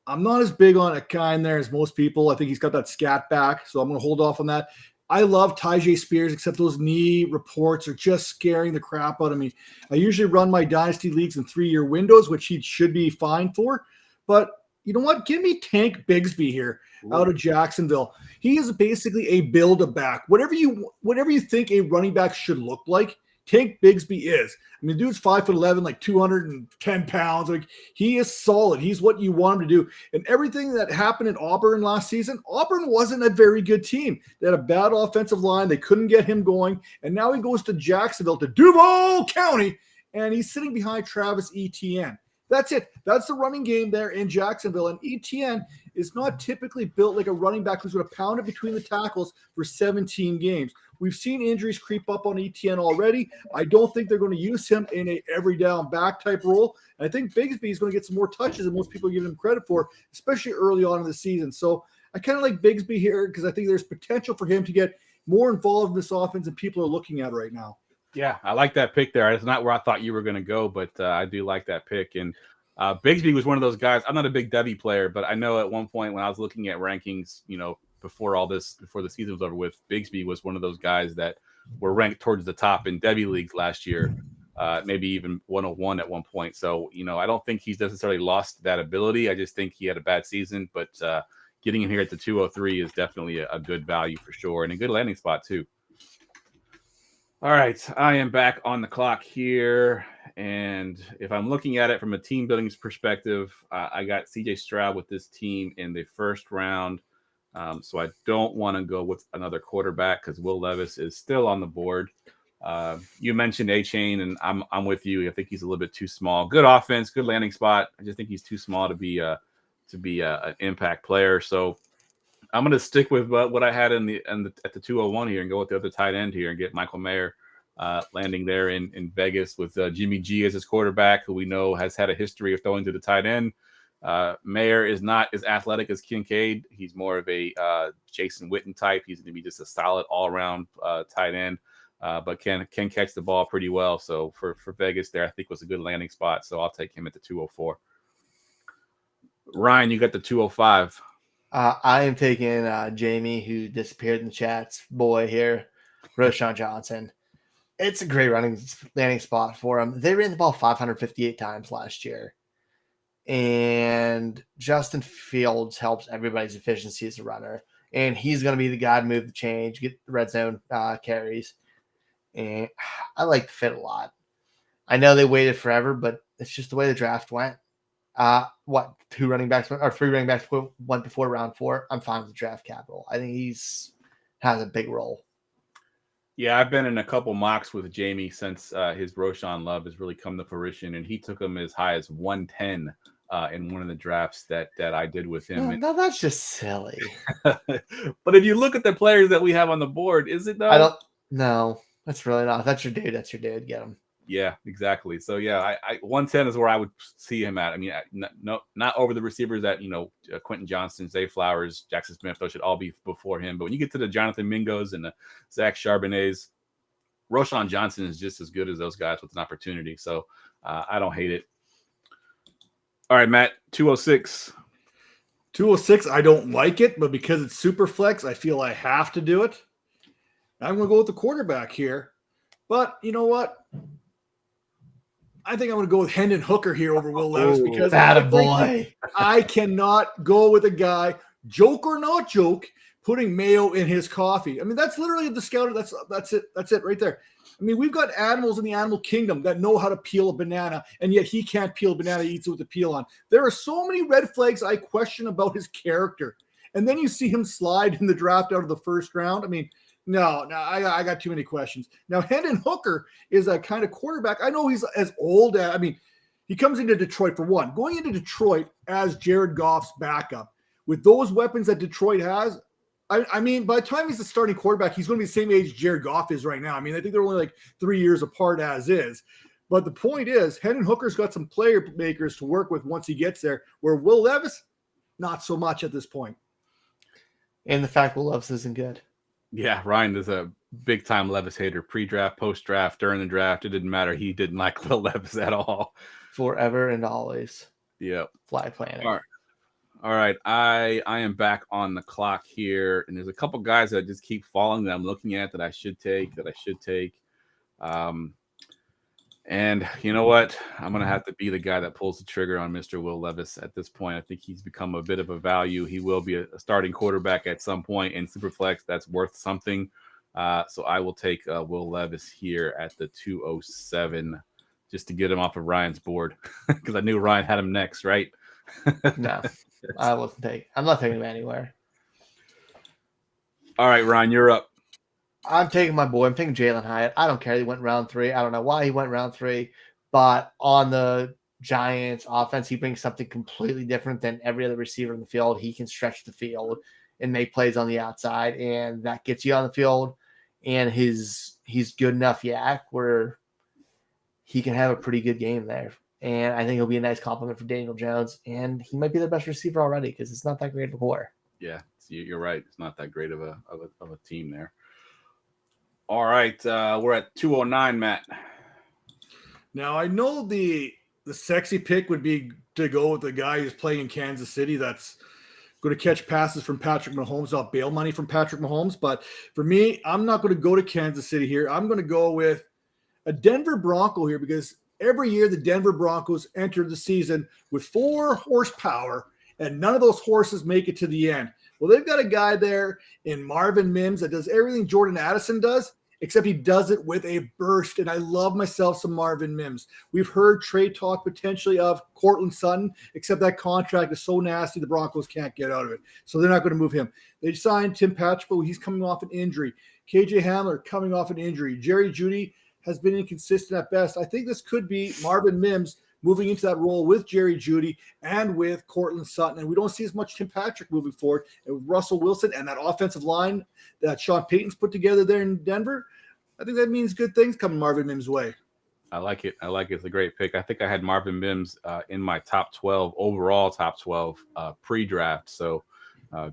I'm not as big on a guy in there as most people. I think he's got that scat back, so I'm going to hold off on that. I love Tyjae Spears, except those knee reports are just scaring the crap out of me. I usually run my Dynasty leagues in 3-year windows, which he should be fine for. But you know what? Give me Tank Bigsby here out of Jacksonville. He is basically a build-a-back. Whatever you think a running back should look like, Tank Bigsby is. I mean, the dude's 5'11", like 210 pounds. Like, he is solid. He's what you want him to do. And everything that happened in Auburn last season, Auburn wasn't a very good team. They had a bad offensive line. They couldn't get him going. And now he goes to Jacksonville, to Duval County, and he's sitting behind Travis Etienne. That's it. That's the running game there in Jacksonville. And Etienne is not typically built like a running back who's going to pound it between the tackles for 17 games. We've seen injuries creep up on Etienne already. I don't think they're going to use him in a every down back type role. And I think Bigsby is going to get some more touches than most people give him credit for, especially early on in the season. So I kind of like Bigsby here because I think there's potential for him to get more involved in this offense than people are looking at right now. Yeah, I like that pick there. It's not where I thought you were going to go, but I do like that pick. And Bigsby was one of those guys. I'm not a big Debbie player, but I know at one point when I was looking at rankings, before the season was over with, Bigsby was one of those guys that were ranked towards the top in Debbie leagues last year, maybe even 101 at one point. So, I don't think he's necessarily lost that ability. I just think he had a bad season, but getting him here at the 203 is definitely a good value for sure, and a good landing spot too. All right, I am back on the clock here, and if I'm looking at it from a team building perspective, I got CJ Stroud with this team in the first round, so I don't want to go with another quarterback because Will Levis is still on the board. You mentioned A-Chain, and I'm with you. I think he's a little bit too small. Good offense, good landing spot. I just think he's too small to be an impact player. So I'm going to stick with what I had at the 201 here and go with the other tight end here and get Michael Mayer landing there in Vegas with Jimmy G as his quarterback, who we know has had a history of throwing to the tight end. Mayer is not as athletic as Kincaid. He's more of a Jason Witten type. He's going to be just a solid all-around tight end, but can catch the ball pretty well. So for Vegas there, I think was a good landing spot. So I'll take him at the 204. Ryan, you got the 205. I am taking Jamie, who disappeared in the chats, boy here, Roshan Johnson. It's a great landing spot for him. They ran the ball 558 times last year. And Justin Fields helps everybody's efficiency as a runner. And he's going to be the guy to move the change, get the red zone carries. And I like the fit a lot. I know they waited forever, but it's just the way the draft went. Three running backs went before round 4. I'm fine with the draft capital. I think has a big role. Yeah, I've been in a couple mocks with Jamie since his Roshan love has really come to fruition, and he took him as high as 110 in one of the drafts that I did with him. No, that's just silly. But if you look at the players that we have on the board, is it though? No, that's really not. That's your dude. That's your dude. Get him. Yeah, exactly. So yeah, I 110 is where I would see him at. I mean, not over the receivers that Quentin Johnston, Zay Flowers, Jackson Smith. Those should all be before him. But when you get to the Jonathan Mingos and the Zach Charbonnets, Roshan Johnson is just as good as those guys with an opportunity. So I don't hate it. All right, Matt, 206. 206, I don't like it, but because it's SuperFlex, I feel I have to do it. I'm going to go with the quarterback here. But you know what? I think I'm going to go with Hendon Hooker here over Will Levis because I cannot go with a guy, joke or not joke, putting mayo in his coffee. I mean, that's literally the scouter. That's it. That's it right there. I mean, we've got animals in the animal kingdom that know how to peel a banana, and yet he can't peel a banana. He eats it with the peel on. There are so many red flags I question about his character. And then you see him slide in the draft out of the first round. I mean, no, I got too many questions. Now, Hendon Hooker is a kind of quarterback. I know he's as old as, he comes into Detroit for one. Going into Detroit as Jared Goff's backup with those weapons that Detroit has, I mean, by the time he's the starting quarterback, he's going to be the same age Jared Goff is right now. I mean, I think they're only like 3 years apart as is. But the point is, Hendon Hooker's got some player makers to work with once he gets there, where Will Levis, not so much at this point. And the fact Will Levis isn't good. Yeah, Ryan is a big-time Levis hater. Pre-draft, post-draft, during the draft, it didn't matter. He didn't like Will Levis at all. Forever and always. Yep. Flag planet. All right. I am back on the clock here, and there's a couple guys that just keep falling that I'm looking at that I should take. And you know what? I'm going to have to be the guy that pulls the trigger on Mr. Will Levis at this point. I think he's become a bit of a value. He will be a starting quarterback at some point in SuperFlex. That's worth something. So I will take Will Levis here at the 207 just to get him off of Ryan's board because I knew Ryan had him next, right? No, I wasn't taking. I'm not taking him anywhere. All right, Ryan, you're up. I'm taking my boy. I'm taking Jalen Hyatt. I don't care. He went round 3. I don't know why he went round 3, but on the Giants offense, he brings something completely different than every other receiver in the field. He can stretch the field and make plays on the outside, and that gets you on the field. And he's good enough yak where he can have a pretty good game there. And I think he'll be a nice compliment for Daniel Jones. And he might be the best receiver already because it's not that great of a core. Yeah, you're right. It's not that great of a team there. All right, we're at 209, Matt. Now, I know the sexy pick would be to go with the guy who's playing in Kansas City that's going to catch passes from Patrick Mahomes, not bail money from Patrick Mahomes. But for me, I'm not going to go to Kansas City here. I'm going to go with a Denver Bronco here because every year the Denver Broncos enter the season with 4 horsepower, and none of those horses make it to the end. Well, they've got a guy there in Marvin Mims that does everything Jordan Addison does, except he does it with a burst. And I love myself some Marvin Mims. We've heard trade talk potentially of Cortland Sutton, except that contract is so nasty the Broncos can't get out of it. So they're not going to move him. They signed Tim Patrick, but he's coming off an injury. KJ Hamler coming off an injury. Jerry Jeudy has been inconsistent at best. I think this could be Marvin Mims moving into that role with Jerry Jeudy and with Cortland Sutton. And we don't see as much Tim Patrick moving forward. And with Russell Wilson and that offensive line that Sean Payton's put together there in Denver, I think that means good things coming Marvin Mims' way. I like it. It's a great pick. I think I had Marvin Mims in my top 12, overall top 12 pre-draft. So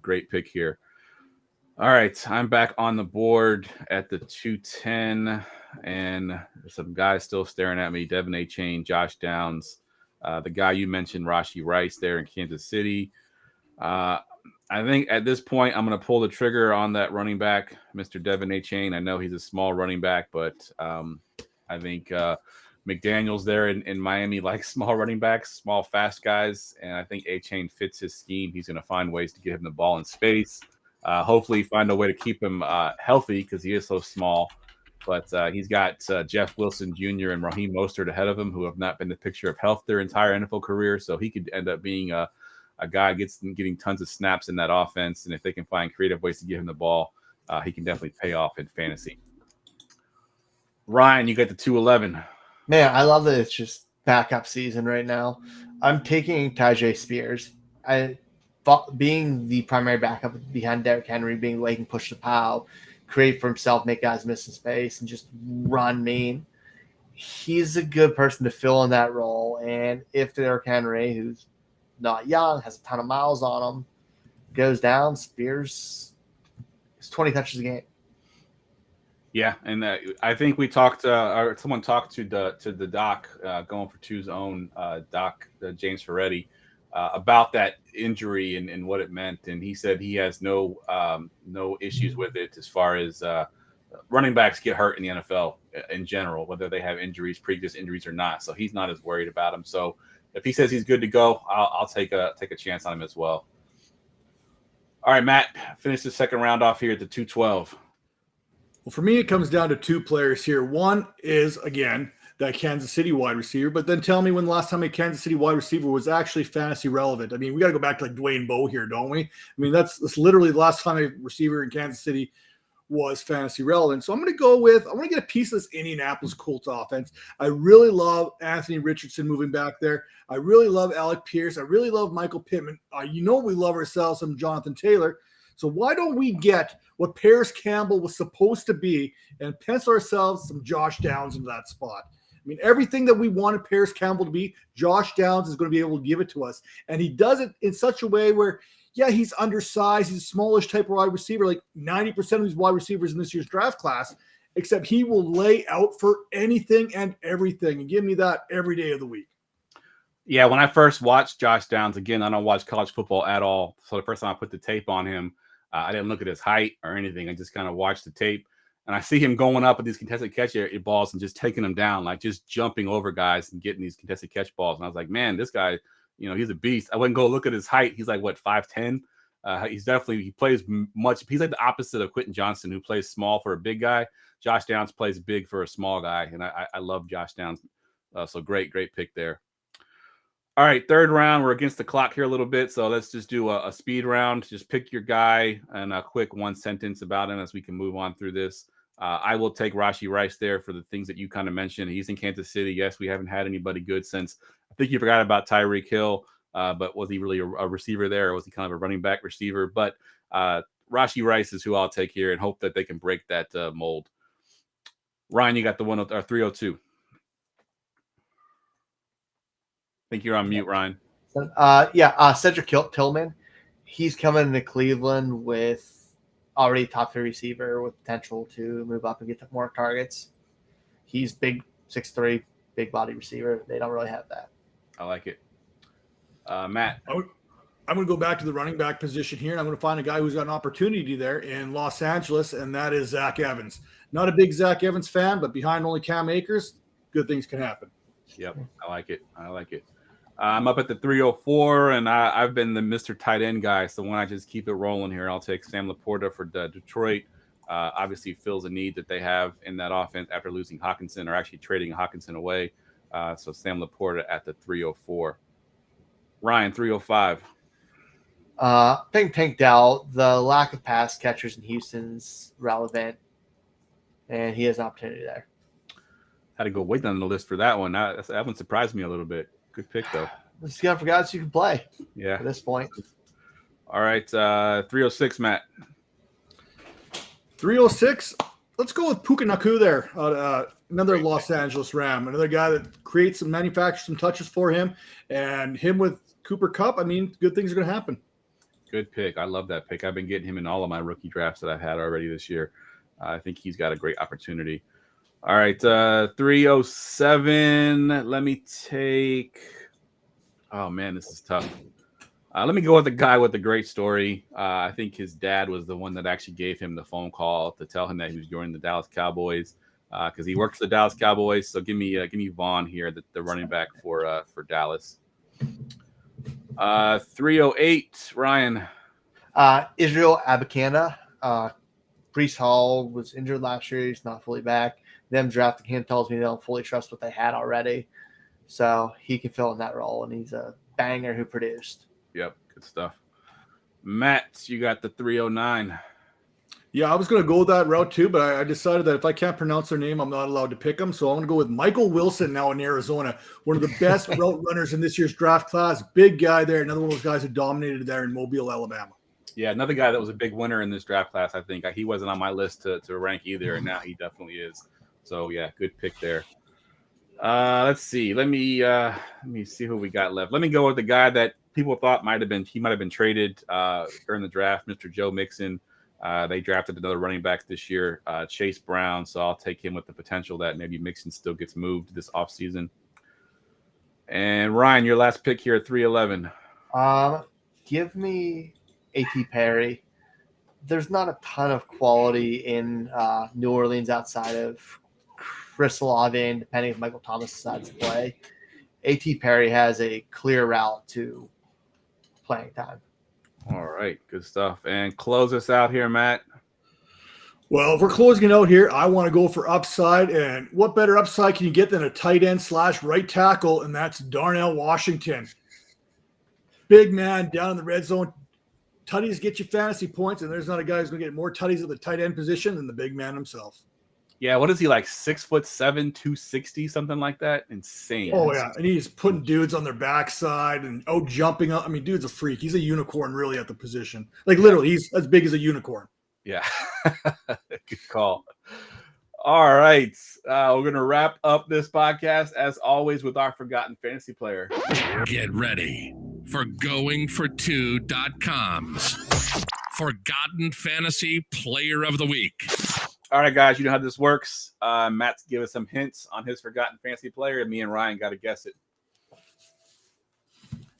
great pick here. All right, I'm back on the board at the 210, and there's some guys still staring at me. Devin Achane, Josh Downs, the guy you mentioned, Rashee Rice there in Kansas City. I think at this point I'm going to pull the trigger on that running back, Mr. Devin Achane. I know he's a small running back, but I think McDaniels there in Miami likes small running backs, small, fast guys, and I think Achane fits his scheme. He's going to find ways to get him the ball in space. Hopefully find a way to keep him healthy because he is so small. But he's got Jeff Wilson Jr. and Raheem Mostert ahead of him, who have not been the picture of health their entire NFL career. So he could end up being a guy getting tons of snaps in that offense. And if they can find creative ways to give him the ball, he can definitely pay off in fantasy. Ryan, you got the 211. Man, I love that it's just backup season right now. I'm taking Tajay Spears. Being the primary backup behind Derrick Henry, being the way he can push the pile, create for himself, make guys miss in space, and just run mean. He's a good person to fill in that role. And if Derrick Henry, who's not young, has a ton of miles on him, goes down, Spears is 20 touches a game. Yeah, and I think we talked, or someone talked to the doc, going for two's own doc, James Ferretti, about that injury and what it meant, and he said he has no issues with it as far as running backs get hurt in the NFL in general, whether they have previous injuries or not. So he's not as worried about them. So if he says he's good to go, I'll take a chance on him as well. All right, Matt, finish the second round off here at the 212. Well, for me, it comes down to two players here. One is, again, that Kansas City wide receiver, but then tell me when the last time a Kansas City wide receiver was actually fantasy relevant. I mean, we got to go back to like Dwayne Bowe here, don't we? I mean, that's literally the last time a receiver in Kansas City was fantasy relevant. So I want to get a piece of this Indianapolis Colts offense. I really love Anthony Richardson moving back there. I really love Alec Pierce. I really love Michael Pittman. We love ourselves some Jonathan Taylor. So why don't we get what Paris Campbell was supposed to be and pencil ourselves some Josh Downs into that spot? I mean, everything that we wanted Paris Campbell to be, Josh Downs is going to be able to give it to us. And he does it in such a way where, yeah, he's undersized. He's a smallish type of wide receiver, like 90% of these wide receivers in this year's draft class, except he will lay out for anything and everything and give me that every day of the week. Yeah, when I first watched Josh Downs, again, I don't watch college football at all. So the first time I put the tape on him, I didn't look at his height or anything. I just kind of watched the tape. And I see him going up with these contested catch balls and just taking them down, like just jumping over guys and getting these contested catch balls. And I was like, man, this guy, he's a beast. I wouldn't go look at his height. He's like, what, 5'10"? He plays much. He's like the opposite of Quentin Johnson, who plays small for a big guy. Josh Downs plays big for a small guy. And I love Josh Downs. So great pick there. All right, third round. We're against the clock here a little bit. So let's just do a speed round. Just pick your guy and a quick one sentence about him as we can move on through this. I will take Rashee Rice there for the things that you kind of mentioned. He's in Kansas City. Yes, we haven't had anybody good since. I think you forgot about Tyreek Hill, but was he really a receiver there, or was he kind of a running back receiver? But Rashee Rice is who I'll take here and hope that they can break that mold. Ryan, you got the 302. I think you're on mute, Ryan. Cedric Tillman. He's coming to Cleveland with already top 3 receiver with potential to move up and get more targets. He's big, 6'3", big body receiver. They don't really have that. I like it. Matt. I'm going to go back to the running back position here, and I'm going to find a guy who's got an opportunity there in Los Angeles, and that is Zach Evans. Not a big Zach Evans fan, but behind only Cam Akers, good things can happen. Yep, I like it. I'm up at the 304, and I've been the Mr. Tight End guy, so when I just keep it rolling here, I'll take Sam Laporta for Detroit. Obviously fills a need that they have in that offense after losing Hawkinson or actually trading Hawkinson away. So Sam Laporta at the 304. Ryan, 305. I think Tank Dell, the lack of pass catchers in Houston's relevant, and he has an opportunity there. Had to go wait on the list for that one. That one surprised me a little bit. Good pick, though. Let's go for guys who can play Yeah. at this point. All right, 306, Matt. 306. Let's go with Puka Naku there. Another Los Angeles Ram. Another guy that creates and manufactures some touches for him. And him with Cooper Kupp, I mean, good things are going to happen. Good pick. I love that pick. I've been getting him in all of my rookie drafts that I've had already this year. I think he's got a great opportunity. All right, 307. Let me take – oh, man, this is tough. Let me go with the guy with the great story. I think his dad was the one that actually gave him the phone call to tell him that he was joining the Dallas Cowboys because he works for the Dallas Cowboys. So give me Vaughn here, the running back for Dallas. 308, Ryan. Israel Abakana. Brees Hall was injured last year. He's not fully back. Them drafting him tells me they don't fully trust what they had already. So he can fill in that role, and he's a banger who produced. Yep, good stuff. Matt, you got the 309. Yeah, I was going to go that route too, but I decided that if I can't pronounce their name, I'm not allowed to pick them. So I'm going to go with Michael Wilson now in Arizona, one of the best route runners in this year's draft class. Big guy there, another one of those guys who dominated there in Mobile, Alabama. Yeah, another guy that was a big winner in this draft class, I think. He wasn't on my list to rank either, and now he definitely is. So, yeah, good pick there. Let's see. Let me see who we got left. Let me go with the guy that people thought might have been traded during the draft, Mr. Joe Mixon. They drafted another running back this year, Chase Brown. So I'll take him with the potential that maybe Mixon still gets moved this offseason. And Ryan, your last pick here at 311. Give me A.T. Perry. There's not a ton of quality in New Orleans outside of Chris Olave, and depending if Michael Thomas decides to play. A.T. Perry has a clear route to playing time. All right, good stuff. And close us out here, Matt. Well, if we're closing it out here, I want to go for upside. And what better upside can you get than a tight end / right tackle? And that's Darnell Washington. Big man down in the red zone. Tutties get you fantasy points, and there's not a guy who's going to get more tutties at the tight end position than the big man himself. Yeah, what is he, like 6'7", 260, something like that? Insane. Oh, yeah. And he's putting dudes on their backside and jumping up. I mean, dude's a freak. He's a unicorn, really, at the position. Like, literally, he's as big as a unicorn. Yeah. Good call. All right. We're going to wrap up this podcast, as always, with our Forgotten Fantasy Player. Get ready for goingfor2.com's Forgotten Fantasy Player of the Week. All right, guys, you know how this works. Matt's give us some hints on his Forgotten Fantasy Player, and me and Ryan got to guess it.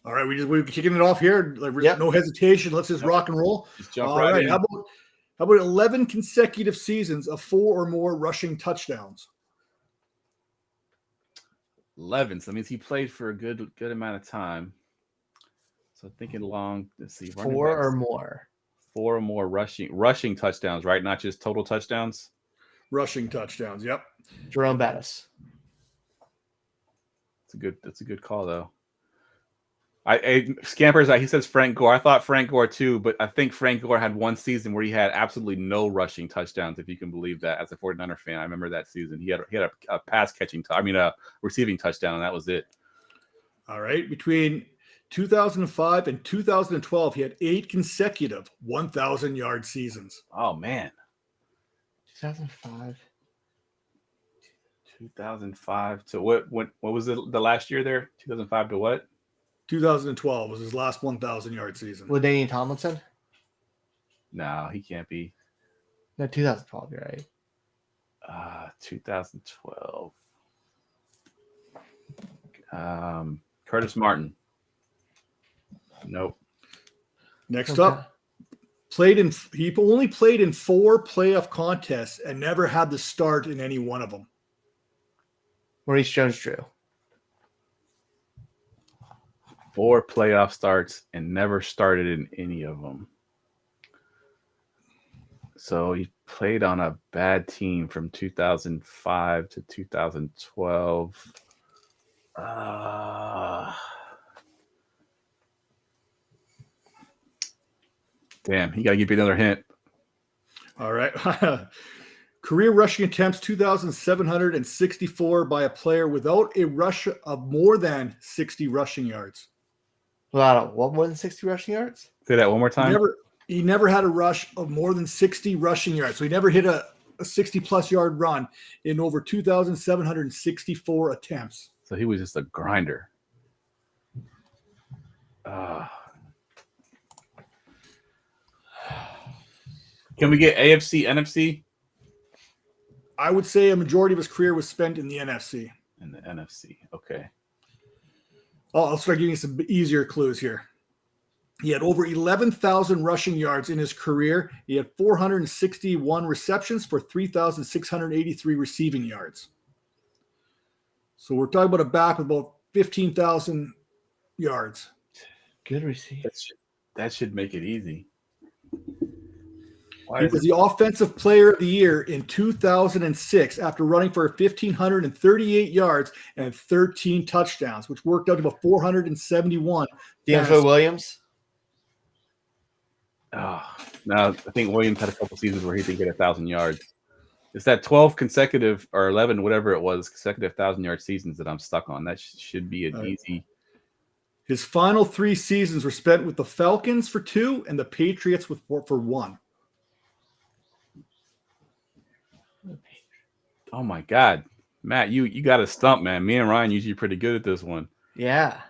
All right, we're kicking it off here. No hesitation. Let's just rock and roll. Just jump All right right. in. How about 11 consecutive seasons of 4 or more rushing touchdowns? 11. So that means he played for a good amount of time. So thinking long. Let's see. 4 or more. 4 or more rushing touchdowns, right? Not just total touchdowns. Rushing touchdowns. Yep. Jerome Bettis. That's a good call, though. Scampers, he says Frank Gore. I thought Frank Gore too, but I think Frank Gore had one season where he had absolutely no rushing touchdowns, if you can believe that. As a 49er fan, I remember that season. He had a pass catching, a receiving touchdown, and that was it. All right. Between 2005 and 2012, he had 8 consecutive 1,000-yard seasons. Oh man. 2005. 2005 to what was the last year there? 2005 to what? 2012 was his last 1,000-yard season. LaDainian Tomlinson? No, he can't be. No, 2012, you're right. 2012. Curtis Martin. Nope. Next up, he only played in 4 playoff contests and never had the start in any one of them. Maurice Jones-Drew. 4 playoff starts and never started in any of them. So he played on a bad team from 2005 to 2012. Damn, he got to give you another hint. All right. Career rushing attempts 2,764 by a player without a rush of more than 60 rushing yards. Wow, what, more than 60 rushing yards? Say that one more time. He never had a rush of more than 60 rushing yards. So he never hit a 60-plus yard run in over 2,764 attempts. So he was just a grinder. Can we get AFC, NFC? I would say a majority of his career was spent in the NFC. In the NFC, okay. I'll start giving you some easier clues here. He had over 11,000 rushing yards in his career. He had 461 receptions for 3,683 receiving yards. So we're talking about a back with about 15,000 yards. Good receiver. That should make it easy. He was the offensive player of the year in 2006 after running for 1,538 yards and 13 touchdowns, which worked out to about 471. D'Angelo Williams? No, I think Williams had a couple seasons where he did get 1,000 yards. It's that 12 consecutive or 11, whatever it was, consecutive 1,000-yard seasons that I'm stuck on. That should be an easy. His final 3 seasons were spent with the Falcons for 2 and the Patriots for 1. Oh my God, Matt, you got a stump, man. Me and Ryan usually pretty good at this one. Yeah.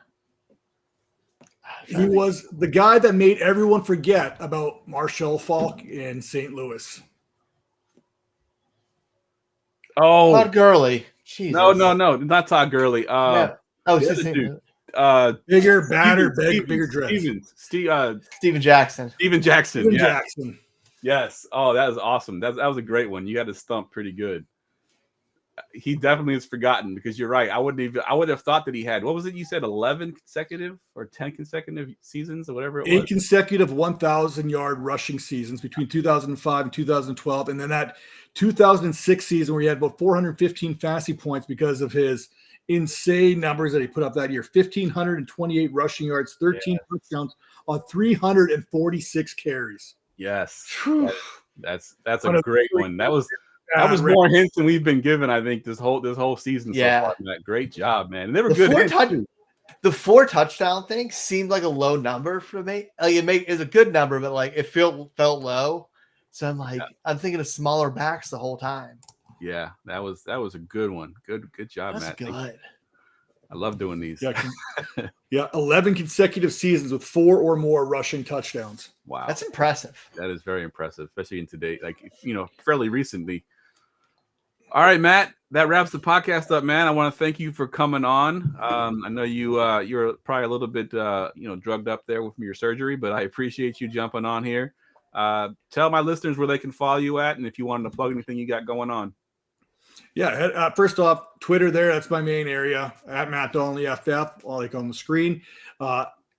He was the guy that made everyone forget about Marshall Faulk in St. Louis. Oh, Todd Gurley. Jesus. No, not Todd Gurley. No. Oh, the it's other dude. Bigger, badder, bigger dress. Steven Jackson. Steven Jackson. Steven Yeah. Jackson. Yes. Oh, that was awesome. That was a great one. You got to stump pretty good. He definitely is forgotten because you're right. I would have thought that he had, what was it you said, 11 consecutive or 10 consecutive seasons or whatever it was? 8 consecutive 1,000-yard rushing seasons between 2005 and 2012. And then that 2006 season where he had about 415 fantasy points because of his insane numbers that he put up that year. 1,528 rushing yards, 13 touchdowns on 346 carries. Yes. That's a great one. That was more hints than we've been given, I think, this whole season so far. Matt. Great job, man. And they were good hints. The 4 touchdown thing seemed like a low number for me. Like it's a good number, but like it felt low. So I'm thinking of smaller backs the whole time. Yeah, that was a good one. Good job, That's Matt. good. I love doing these. Yeah, 11 consecutive seasons with 4 or more rushing touchdowns. Wow. That's impressive. That is very impressive, especially in today, fairly recently. All right, Matt, that wraps the podcast up, man. I want to thank you for coming on. I know you're probably a little bit drugged up there with your surgery, but I appreciate you jumping on here. Tell my listeners where they can follow you at, and if you wanted to plug anything you got going on. Yeah, first off, Twitter there, that's my main area, at Matt Donnelly FF, like on the screen.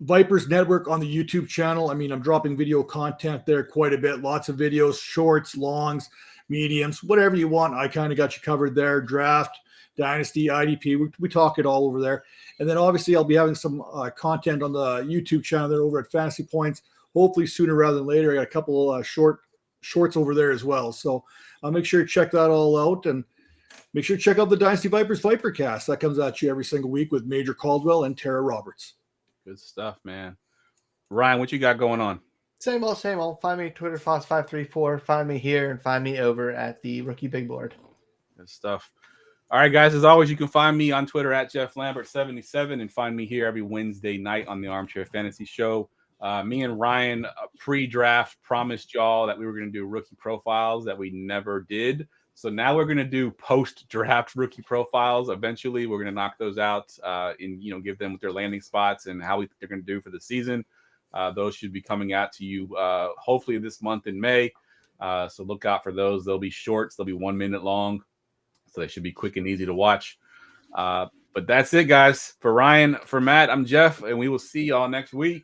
Vipers Network on the YouTube channel. I mean, I'm dropping video content there quite a bit. Lots of videos, shorts, longs, mediums, whatever you want. I kind of got you covered there. Draft, Dynasty, IDP. We talk it all over there. And then obviously I'll be having some content on the YouTube channel there over at Fantasy Points, hopefully sooner rather than later. I got a couple shorts over there as well. So I'll make sure to check that all out, and make sure to check out the Dynasty Vipers Vipercast. That comes at you every single week with Major Caldwell and Tara Roberts. Good stuff, man. Ryan, what you got going on? Same old. Find me Twitter, Foss534. Find me here and find me over at the Rookie Big Board. Good stuff. All right, guys, as always, you can find me on Twitter at JeffLambert77 and find me here every Wednesday night on the Armchair Fantasy Show. Me and Ryan pre-draft promised y'all that we were going to do rookie profiles that we never did. So now we're going to do post-draft rookie profiles. Eventually, we're going to knock those out and give them their landing spots and how they're going to do for the season. Those should be coming out to you hopefully this month in May. So look out for those. They'll be shorts. They'll be 1 minute long. So they should be quick and easy to watch. But that's it, guys. For Ryan, for Matt, I'm Jeff, and we will see y'all next week.